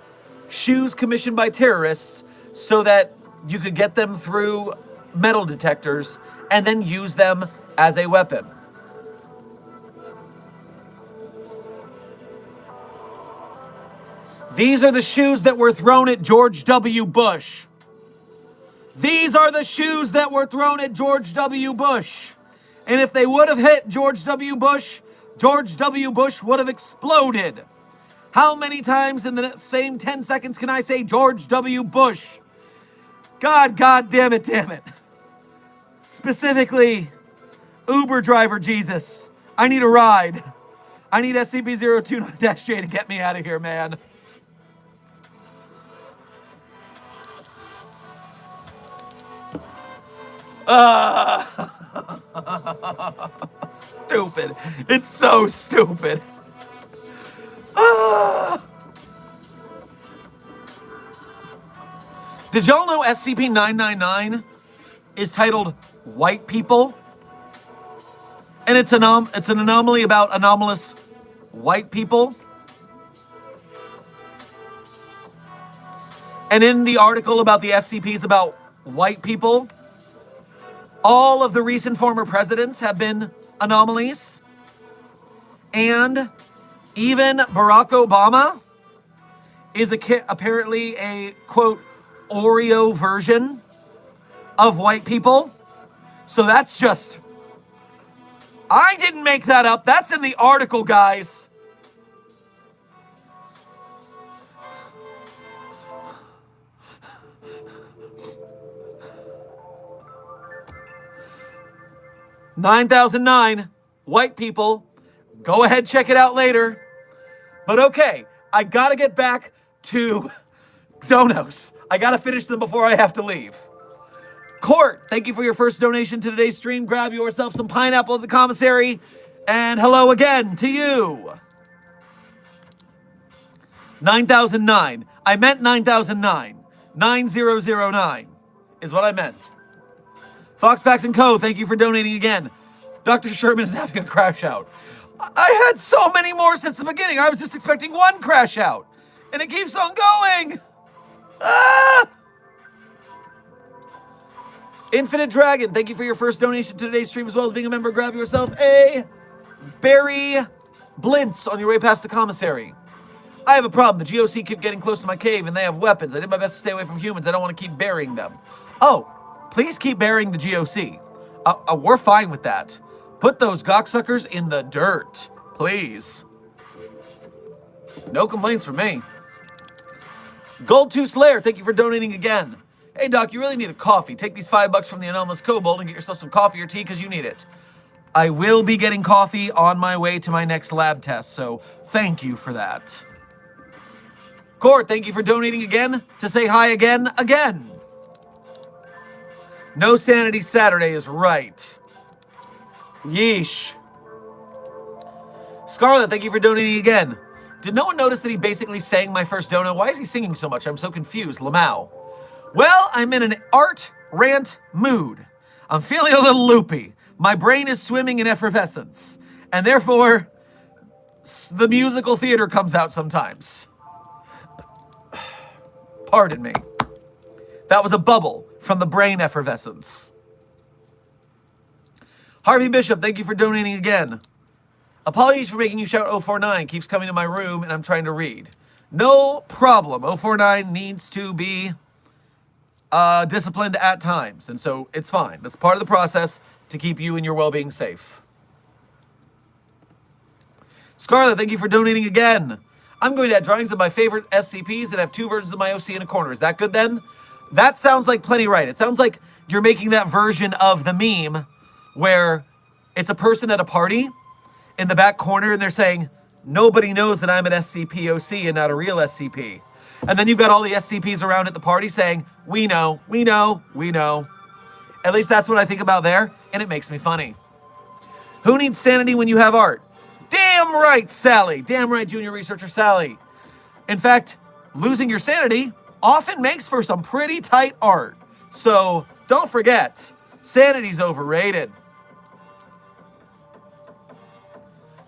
Speaker 1: shoes commissioned by terrorists so that you could get them through metal detectors and then use them as a weapon. These are the shoes that were thrown at George W. Bush. These are the shoes that were thrown at George W. Bush. And if they would have hit George W. Bush would have exploded. How many times in the same 10 seconds can I say George W. Bush? God damn it. Specifically, Uber driver Jesus. I need a ride. I need SCP-029-J to get me out of here, man. Stupid. It's so stupid. Did y'all know SCP-999 is titled White People? And it's an anomaly about anomalous white people. And in the article about the SCPs about white people, all of the recent former presidents have been anomalies. And even Barack Obama is apparently a, quote, Oreo version of white people. So that's just... I didn't make that up. That's in the article, guys. $9,009 white people. Go ahead, check it out later. But okay, I gotta get back to donos. I gotta finish them before I have to leave. Court, thank you for your first donation to today's stream. Grab yourself some pineapple at the commissary. And hello again to you. 9,009. I meant 9,009. 9009 is what I meant. Foxpacks & Co., thank you for donating again. Dr. Sherman is having a crash out. I had so many more since the beginning. I was just expecting one crash out. And it keeps on going. Ah! Infinite Dragon, thank you for your first donation to today's stream, as well as being a member. Grab yourself a berry blintz on your way past the commissary. I have a problem. The GOC keep getting close to my cave, and they have weapons. I did my best to stay away from humans. I don't want to keep burying them. Oh, please keep burying the GOC. We're fine with that. Put those cocksuckers in the dirt, please. No complaints from me. Gold 2 Slayer, thank you for donating again. Hey, Doc, you really need a coffee. Take these $5 from the Anomalous Kobold and get yourself some coffee or tea because you need it. I will be getting coffee on my way to my next lab test, so thank you for that. Court, thank you for donating again to say hi again. No Sanity Saturday is right. Yeesh. Scarlet, thank you for donating again. Did no one notice that he basically sang my first dono? Why is he singing so much? I'm so confused. Lamau. Well, I'm in an art rant mood. I'm feeling a little loopy. My brain is swimming in effervescence. And therefore, the musical theater comes out sometimes. Pardon me. That was a bubble from the brain effervescence. Harvey Bishop, thank you for donating again. Apologies for making you shout 049. Keeps coming to my room and I'm trying to read. No problem. 049 needs to be disciplined at times. And so it's fine. That's part of the process to keep you and your well-being safe. Scarlett, thank you for donating again. I'm going to add drawings of my favorite SCPs and have 2 versions of my OC in a corner. Is that good then? That sounds like plenty right. It sounds like you're making that version of the meme where it's a person at a party in the back corner and they're saying, nobody knows that I'm an SCP OC and not a real SCP. And then you've got all the SCPs around at the party saying, we know, we know, we know. At least that's what I think about there, and it makes me funny. Who needs sanity when you have art? Damn right, Sally. Damn right, junior researcher Sally. In fact, losing your sanity often makes for some pretty tight art. So don't forget, sanity's overrated.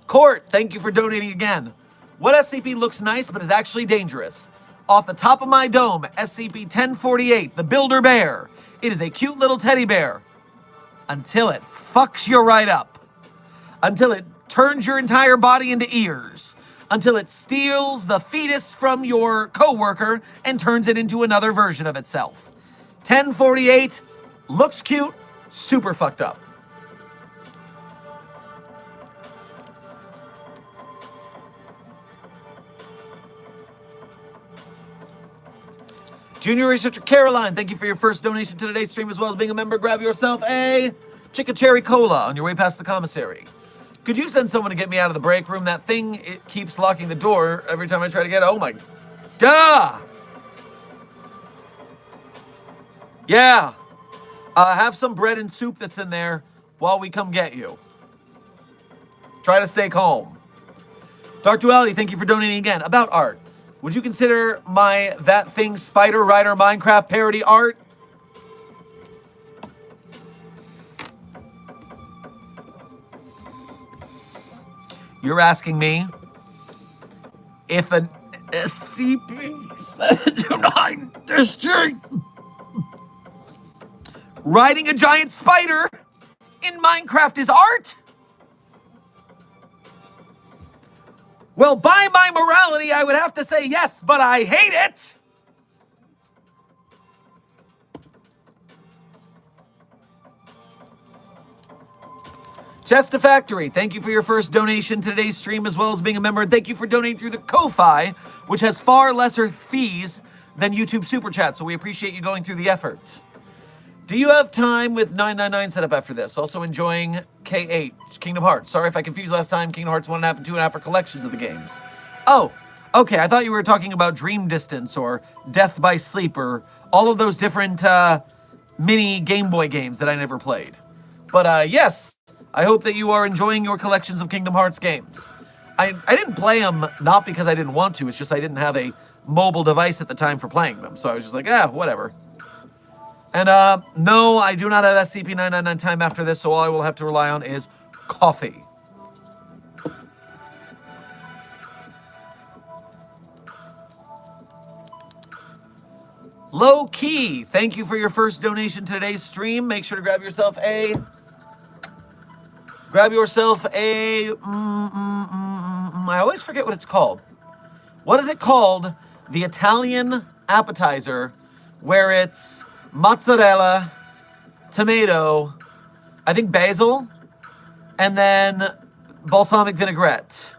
Speaker 1: Court, thank you for donating again. What SCP looks nice but is actually dangerous? Off the top of my dome, SCP-1048, the Builder Bear. It is a cute little teddy bear. Until it fucks you right up. Until it turns your entire body into ears. Until it steals the fetus from your coworker and turns it into another version of itself. 1048 looks cute, super fucked up. Junior Researcher Caroline, thank you for your first donation to today's stream, as well as being a member. Grab yourself a Chicken Cherry Cola on your way past the commissary. Could you send someone to get me out of the break room? That thing, it keeps locking the door every time I try to get it. Oh my God. Yeah. Have some bread and soup that's in there while we come get you. Try to stay calm. Dark Duality, thank you for donating again. About art. Would you consider my That Thing Spider Rider Minecraft parody art? You're asking me if an SCP-79 district riding a giant spider in Minecraft is art? Well, by my morality, I would have to say yes, but I hate it. Chester Factory, thank you for your first donation to today's stream, as well as being a member. And thank you for donating through the Ko-Fi, which has far lesser fees than YouTube Super Chat, so we appreciate you going through the effort. Do you have time with 999 set up after this? Also enjoying K8, Kingdom Hearts. Sorry if I confused last time. Kingdom Hearts 1.5 and 2.5 are collections of the games. Oh, okay. I thought you were talking about Dream Distance or Death by Sleep or all of those different mini Game Boy games that I never played. But yes, I hope that you are enjoying your collections of Kingdom Hearts games. I didn't play them not because I didn't want to. It's just I didn't have a mobile device at the time for playing them. So I was just like, whatever. And no, I do not have SCP-999 time after this, so all I will have to rely on is coffee. Low Key, thank you for your first donation to today's stream. Make sure to grab yourself a... I always forget what it's called. What is it called? The Italian appetizer where it's mozzarella, tomato, I think basil, and then balsamic vinaigrette.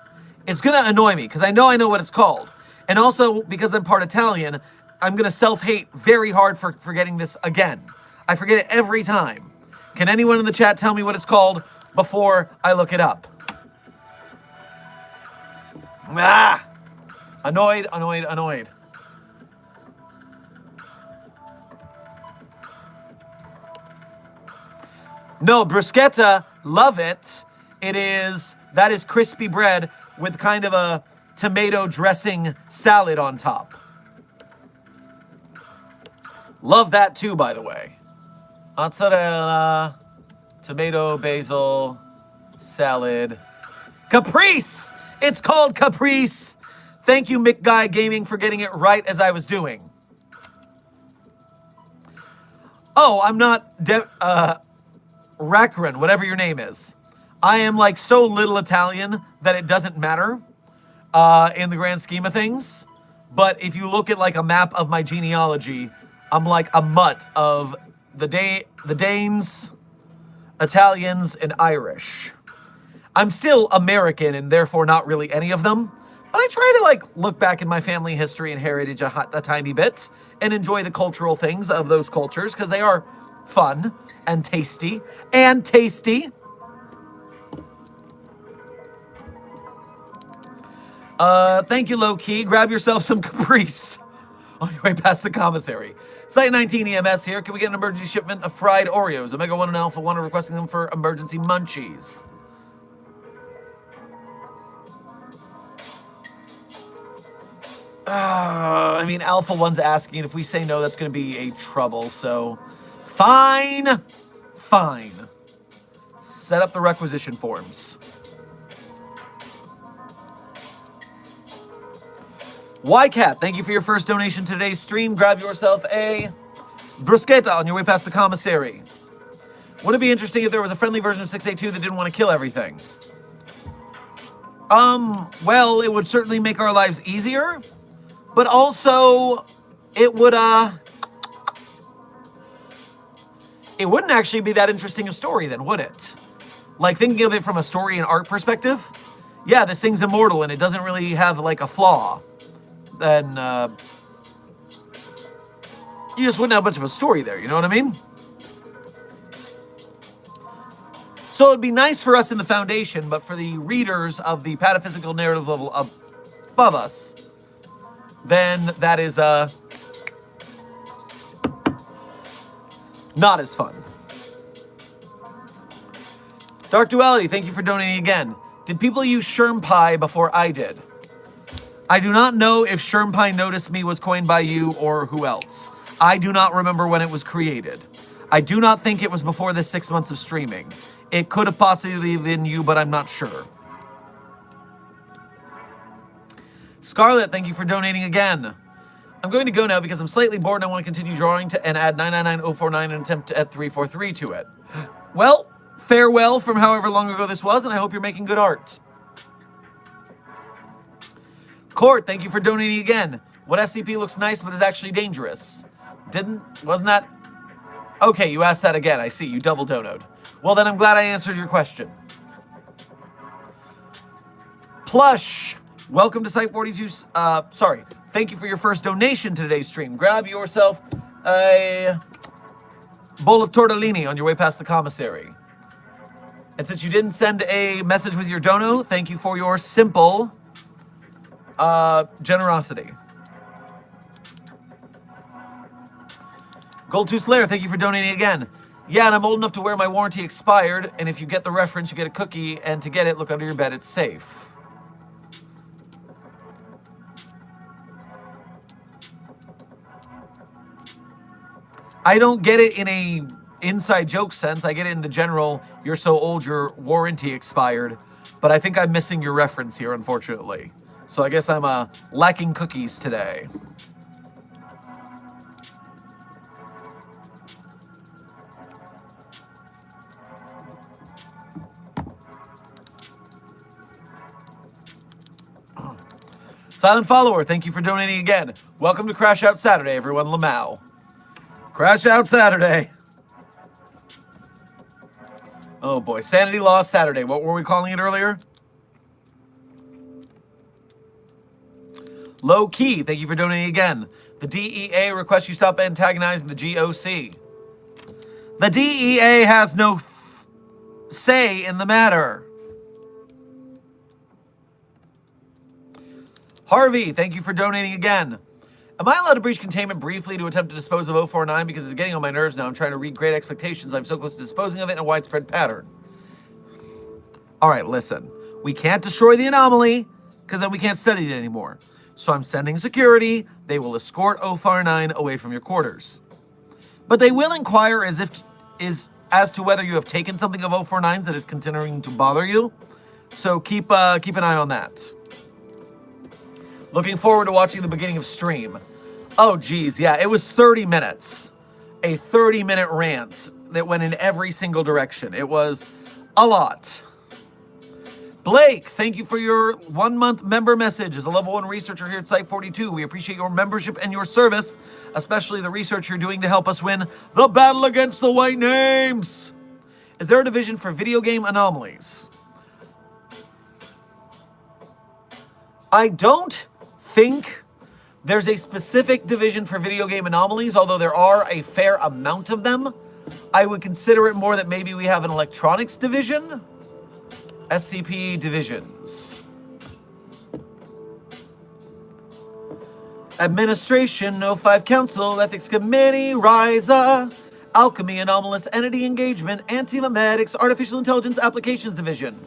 Speaker 1: It's going to annoy me because I know what it's called. And also, because I'm part Italian, I'm going to self-hate very hard for forgetting this again. I forget it every time. Can anyone in the chat tell me what it's called before I look it up? Annoyed. No, bruschetta, love it. That is crispy bread with kind of a tomato dressing salad on top. Love that too, by the way. Mozzarella, tomato, basil, salad. Caprice! It's called Caprice. Thank you, Mick Guy Gaming, for getting it right as I was doing. Oh, I'm not... Rakran, whatever your name is. I am like so little Italian that it doesn't matter in the grand scheme of things. But if you look at like a map of my genealogy, I'm like a mutt of the Danes, Italians, and Irish. I'm still American and therefore not really any of them, but I try to like look back in my family history and heritage a tiny bit and enjoy the cultural things of those cultures because they are fun and tasty and tasty. Thank you, low key. Grab yourself some Caprice on your way past the commissary. Site 19 EMS here. Can we get an emergency shipment of fried Oreos? Omega 1 and Alpha 1 are requesting them for emergency munchies. I mean, Alpha 1's asking. If we say no, that's going to be a trouble. So, fine. Fine. Set up the requisition forms. YCat, thank you for your first donation to today's stream. Grab yourself a bruschetta on your way past the commissary. Would it be interesting if there was a friendly version of 682 that didn't want to kill everything? Well, it would certainly make our lives easier, but also it wouldn't actually be that interesting a story then, would it? Like, thinking of it from a story and art perspective, yeah, this thing's immortal and it doesn't really have like a flaw. Then you just wouldn't have much of a story there, you know what I mean? So it'd be nice for us in the Foundation, but for the readers of the pataphysical narrative level above us, then that is not as fun. Dark Duality, thank you for donating again. Did people use Sherm Pie before I did? I do not know if Sherm Pie Notice Me was coined by you or who else. I do not remember when it was created. I do not think it was before the 6 months of streaming. It could have possibly been you, but I'm not sure. Scarlet, thank you for donating again. I'm going to go now because I'm slightly bored and I want to continue drawing and add 999049 and attempt to add 343 to it. Well, farewell from however long ago this was, and I hope you're making good art. Court, thank you for donating again. What SCP looks nice but is actually dangerous? Wasn't that? Okay, you asked that again. I see, you double donoed. Well, then I'm glad I answered your question. Plush, welcome to Site 42. Sorry, thank you for your first donation to today's stream. Grab yourself a bowl of tortellini on your way past the commissary. And since you didn't send a message with your dono, thank you for your simple generosity. Gold 2 Slayer, thank you for donating again. Yeah, and I'm old enough to where my warranty expired, and if you get the reference, you get a cookie, and to get it, look under your bed, it's safe. I don't get it in a inside joke sense. I get it in the general, you're so old, your warranty expired. But I think I'm missing your reference here, unfortunately. So I guess I'm lacking cookies today. Silent Follower, thank you for donating again. Welcome to Crash Out Saturday, everyone. Lamau. Crash Out Saturday. Oh boy, Sanity Lost Saturday. What were we calling it earlier? Low Key, thank you for donating again. The DEA requests you stop antagonizing the GOC. The DEA has no say in the matter. Harvey, thank you for donating again. Am I allowed to breach containment briefly to attempt to dispose of 049 because it's getting on my nerves now? I'm trying to read Great Expectations. I'm so close to disposing of it in a widespread pattern. All right, listen. We can't destroy the anomaly because then we can't study it anymore. So I'm sending security. They will escort 049 away from your quarters. But they will inquire as to whether you have taken something of 049's that is continuing to bother you. So keep an eye on that. Looking forward to watching the beginning of stream. Oh, geez, yeah, it was 30 minutes. A 30-minute rant that went in every single direction. It was a lot. Blake, thank you for your 1-month member message. As a level 1 researcher here at Site 42, we appreciate your membership and your service, especially the research you're doing to help us win the battle against the white names. Is there a division for video game anomalies? I don't think there's a specific division for video game anomalies, although there are a fair amount of them. I would consider it more that maybe we have an electronics division. SCP divisions. Administration, No 5 Council, Ethics Committee, RISA, Alchemy, Anomalous Entity Engagement, Anti-Memetics, Artificial Intelligence Applications Division,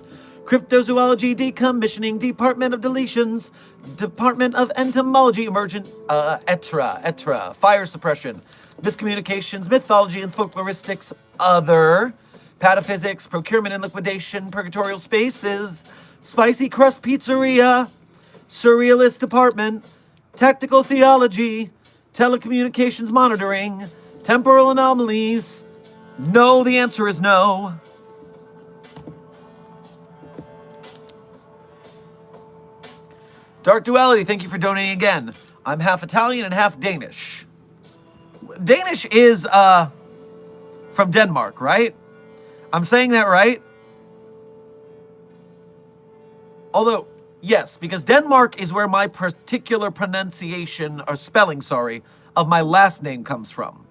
Speaker 1: Cryptozoology, Decommissioning, Department of Deletions, Department of Entomology, Emergent, ETRA, Fire Suppression, Miscommunications, Mythology and Folkloristics, Other, Pataphysics, Procurement and Liquidation, Purgatorial Spaces, Spicy Crust Pizzeria, Surrealist Department, Tactical Theology, Telecommunications Monitoring, Temporal Anomalies. No, the answer is no. Dark Duality, thank you for donating again. I'm half Italian and half Danish. Danish is from Denmark, right? I'm saying that right? Although, yes, because Denmark is where my particular pronunciation, or spelling, sorry, of my last name comes from.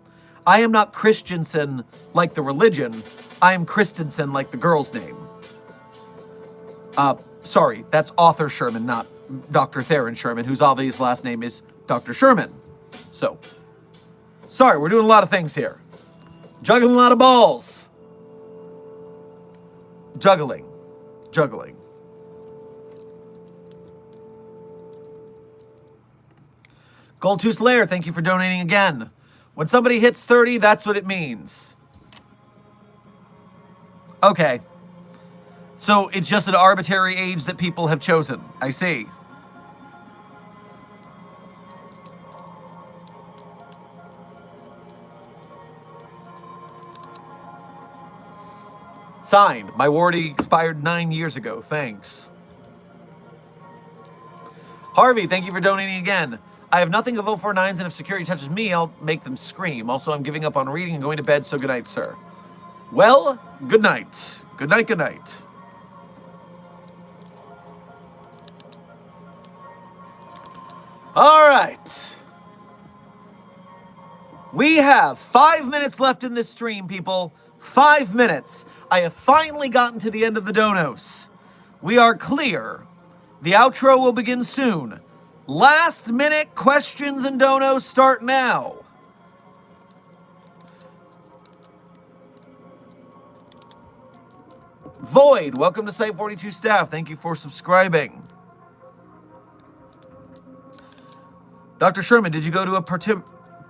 Speaker 1: I am not Christensen like the religion. I am Christensen like the girl's name. Sorry, that's author Sherman, not Dr. Theron Sherman, whose obvious last name is Dr. Sherman. So, sorry, we're doing a lot of things here. Juggling a lot of balls. Juggling. Gold Tooth Lair, thank you for donating again. When somebody hits 30, that's what it means. Okay. So it's just an arbitrary age that people have chosen. I see. Signed. My warranty expired 9 years ago. Thanks. Harvey, thank you for donating again. I have nothing of 049s, and if security touches me, I'll make them scream. Also, I'm giving up on reading and going to bed, so good night, sir. Well, good night. Good night, good night. All right. We have 5 minutes left in this stream, people. 5 minutes. I have finally gotten to the end of the donos. We are clear. The outro will begin soon. Last minute questions and donos start now. Void, welcome to Site 42 staff. Thank you for subscribing. Dr. Sherman, did you go to a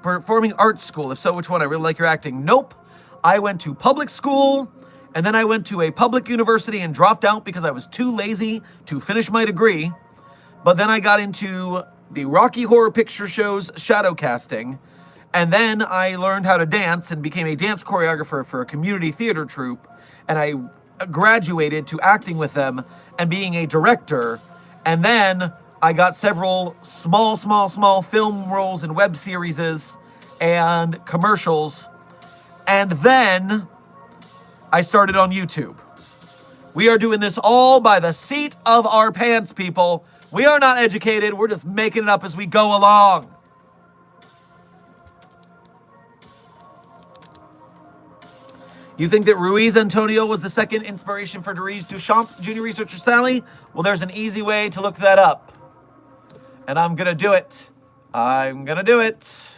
Speaker 1: performing arts school? If so, which one? I really like your acting. Nope. I went to public school, and then I went to a public university and dropped out because I was too lazy to finish my degree. But then I got into the Rocky Horror Picture Show's shadow casting, and then I learned how to dance and became a dance choreographer for a community theater troupe, and I graduated to acting with them and being a director, and then I got several small film roles in web series and commercials, and then I started on YouTube. We are doing this all by the seat of our pants, people. We are not educated. We're just making it up as we go along. You think that Ruiz Antonio was the second inspiration for Dries Duchamp, Junior Researcher Sally? Well, there's an easy way to look that up. And I'm going to do it. I'm going to do it.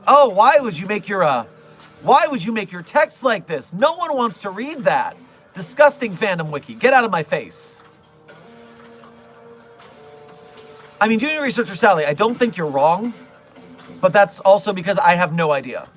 Speaker 1: Oh, why would you make your text like this? No one wants to read that. Disgusting fandom wiki. Get out of my face. I mean, Junior Researcher Sally, I don't think you're wrong, but that's also because I have no idea.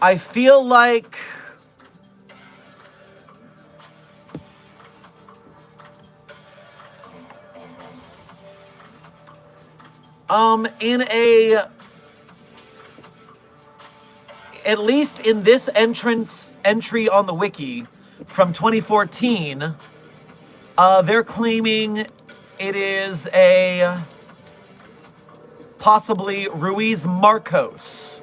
Speaker 1: I feel like in at least in this entry on the wiki from 2014, they're claiming it is a possibly Ruiz Marcos.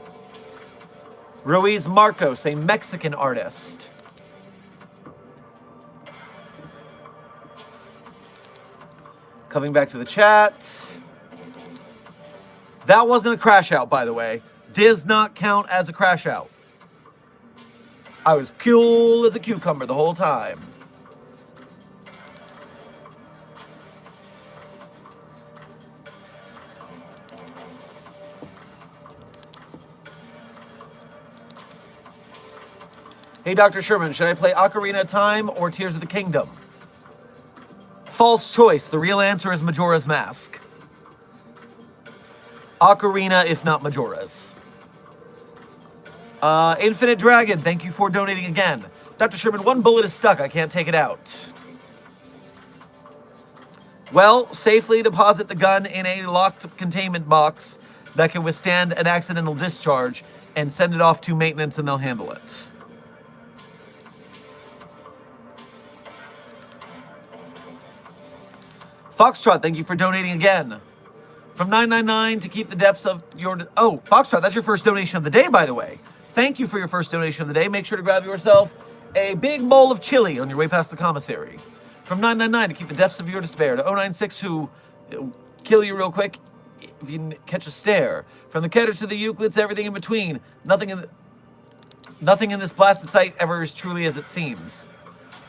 Speaker 1: Ruiz Marcos, a Mexican artist. Coming back to the chat. That wasn't a crash out, by the way. Does not count as a crash out. I was cool as a cucumber the whole time. Hey, Dr. Sherman, should I play Ocarina of Time or Tears of the Kingdom? False choice. The real answer is Majora's Mask. Ocarina, if not Majora's. Infinite Dragon, thank you for donating again. Dr. Sherman, one bullet is stuck. I can't take it out. Well, safely deposit the gun in a locked containment box that can withstand an accidental discharge and send it off to maintenance and they'll handle it. Foxtrot, thank you for donating again. From 999 to keep the depths of your... Oh, Foxtrot, that's your first donation of the day, by the way. Thank you for your first donation of the day. Make sure to grab yourself a big bowl of chili on your way past the commissary. From 999 to keep the depths of your despair. To 096 who kill you real quick if you catch a stare. From the Ketters to the Euclids, everything in between. Nothing in this blasted site ever is truly as it seems.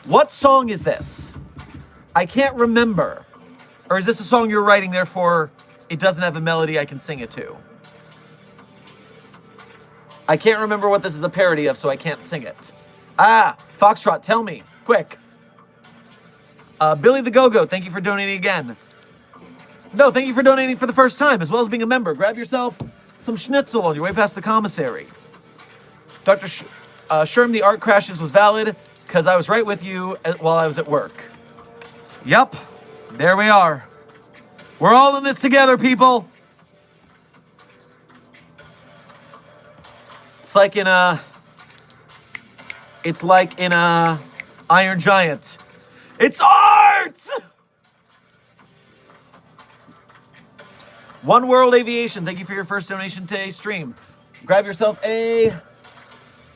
Speaker 1: What song is this? I can't remember. Or is this a song you're writing, therefore it doesn't have a melody I can sing it to? I can't remember what this is a parody of, so I can't sing it. Ah, Foxtrot, tell me, quick. Billy the Go-Go, thank you for donating again. No, thank you for donating for the first time, as well as being a member. Grab yourself some schnitzel on your way past the commissary. Dr. Sherm, the art crashes was valid, because I was right with you while I was at work. Yup. There we are. We're all in this together, people. It's like in a Iron Giant. It's art! One World Aviation, thank you for your first donation to today's stream. Grab yourself a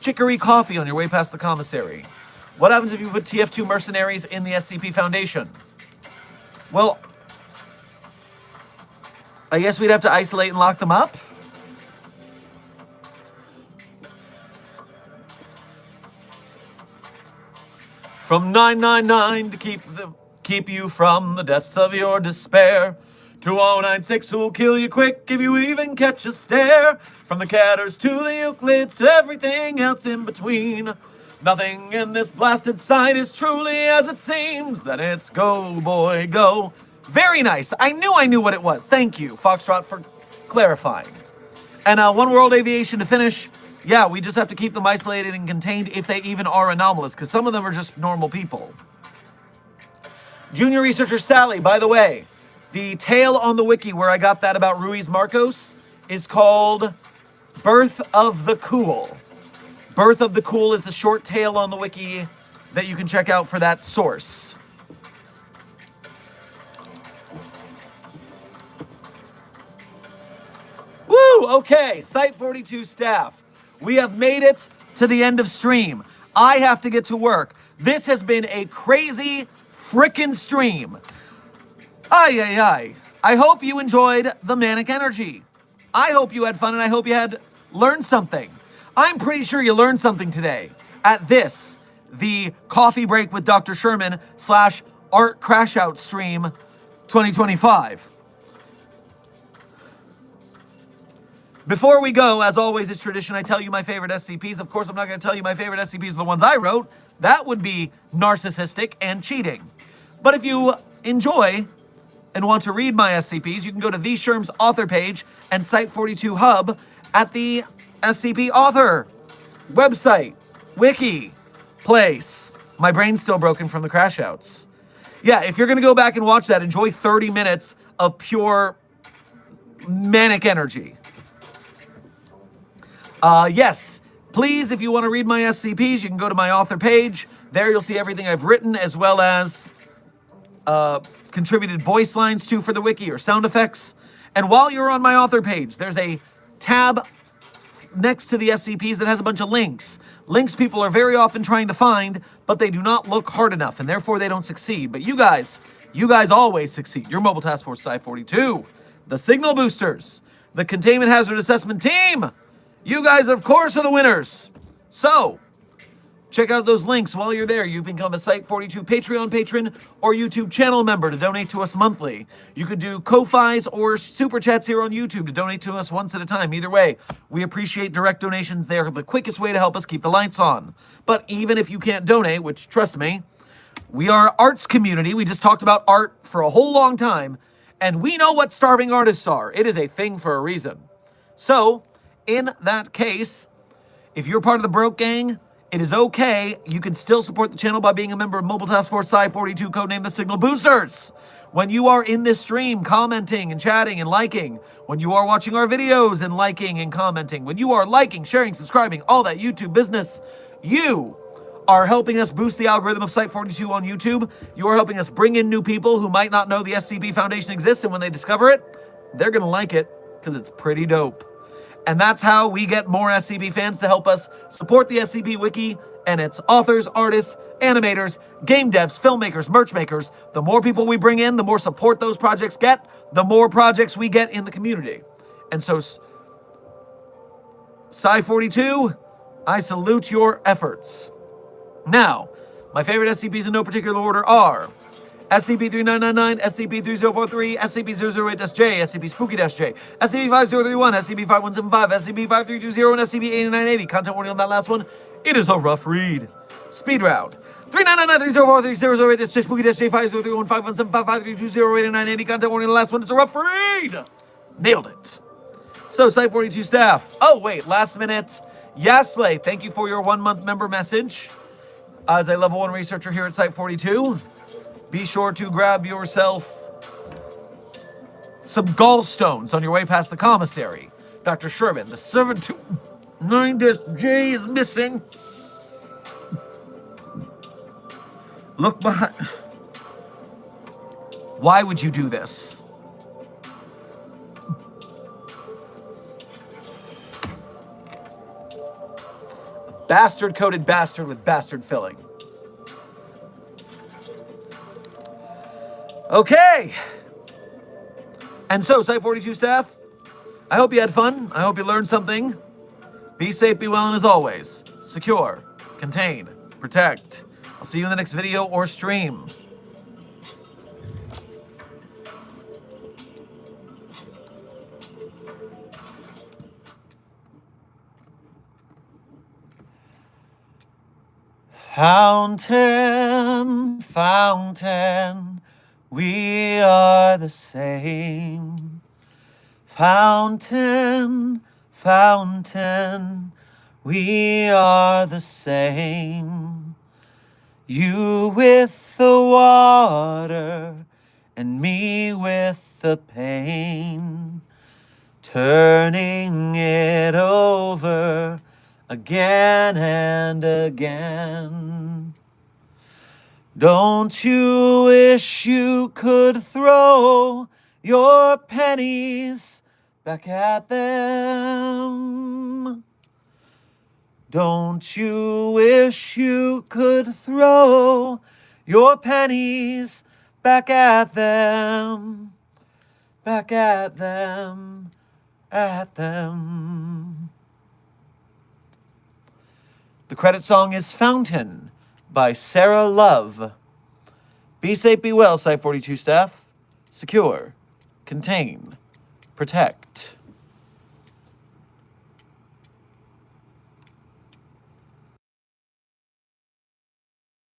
Speaker 1: chicory coffee on your way past the commissary. What happens if you put TF2 mercenaries in the SCP Foundation? Well, I guess we'd have to isolate and lock them up. From 999 to keep you from the depths of your despair. To 096 who'll kill you quick if you even catch a stare. From the Ketters to the Euclids to everything else in between. Nothing in this blasted site is truly as it seems. And it's go, boy, go. Very nice. I knew what it was. Thank you, Foxtrot, for clarifying. And One World Aviation to finish. Yeah, we just have to keep them isolated and contained if they even are anomalous, because some of them are just normal people. Junior Researcher Sally, by the way, the tale on the wiki where I got that about Ruiz Marcos is called Birth of the Cool. Birth of the Cool is a short tale on the wiki that you can check out for that source. Woo! Okay, Site 42 staff. We have made it to the end of stream. I have to get to work. This has been a crazy frickin' stream. Ay, ay, ay. I hope you enjoyed the manic energy. I hope you had fun and I hope you had learned something. I'm pretty sure you learned something today at this, the Coffee Break with Dr. Sherman / Art Crash Out stream 2025. Before we go, as always is tradition, I tell you my favorite SCPs. Of course, I'm not going to tell you my favorite SCPs are the ones I wrote. That would be narcissistic and cheating. But if you enjoy and want to read my SCPs, you can go to The Sherm's author page and Site 42 Hub at the SCP author website, wiki, place. My brain's still broken from the crash outs. Yeah, if you're going to go back and watch that, enjoy 30 minutes of pure manic energy. Yes, please, if you want to read my SCPs, you can go to my author page. There you'll see everything I've written, as well as contributed voice lines to for the wiki or sound effects. And while you're on my author page, there's a tab next to the SCPs that has a bunch of links. Links people are very often trying to find, but they do not look hard enough, and therefore they don't succeed. But you guys always succeed. Your Mobile Task Force Psi-42, the Signal Boosters, the Containment Hazard Assessment Team. You guys, of course, are the winners. So, check out those links while you're there. You can become a Site42 Patreon patron or YouTube channel member to donate to us monthly. You could do Ko-Fis or Super Chats here on YouTube to donate to us once at a time. Either way, we appreciate direct donations. They are the quickest way to help us keep the lights on. But even if you can't donate, which, trust me, we are an arts community. We just talked about art for a whole long time, and we know what starving artists are. It is a thing for a reason. So, in that case, if you're part of the Broke Gang, it is okay. You can still support the channel by being a member of Mobile Task Force Psi-42, codenamed the Signal Boosters. When you are in this stream commenting and chatting and liking, when you are watching our videos and liking and commenting, when you are liking, sharing, subscribing, all that YouTube business, you are helping us boost the algorithm of Site42 on YouTube. You are helping us bring in new people who might not know the SCP Foundation exists, and when they discover it, they're going to like it because it's pretty dope. And that's how we get more SCP fans to help us support the SCP Wiki and its authors, artists, animators, game devs, filmmakers, merch makers. The more people we bring in, the more support those projects get, the more projects we get in the community. And so, Psi-42, I salute your efforts. Now, my favorite SCPs in no particular order are SCP-3999, SCP-3043, SCP-008-J, SCP-Spooky-J, SCP-5031, SCP-5175, SCP-5320, and SCP-8980. Content warning on that last one. It is a rough read. Speed round. 3999-3043, 008-J, Spooky-J, 5031, 5175, 5320, 8980. Content warning on the last one. It's a rough read. Nailed it. So, Site42 staff. Oh, wait, last minute. Yasley, thank you for your 1-month member message. As a level 1 researcher here at Site42, be sure to grab yourself some gallstones on your way past the commissary. Dr. Sherman, the 729-J is missing. Look behind. Why would you do this? Bastard-coated bastard with bastard filling. Okay. And so, Site42 staff, I hope you had fun. I hope you learned something. Be safe, be well, and as always, secure, contain, protect. I'll see you in the next video or stream. Fountain, fountain, we are the same. Fountain, fountain, we are the same. You with the water and me with the pain, turning it over again and again. Don't you wish you could throw your pennies back at them? Don't you wish you could throw your pennies back at them? Back at them, at them. The credit song is Fountain by Sarah Love. Be safe, be well, Site42 staff. Secure, contain, protect.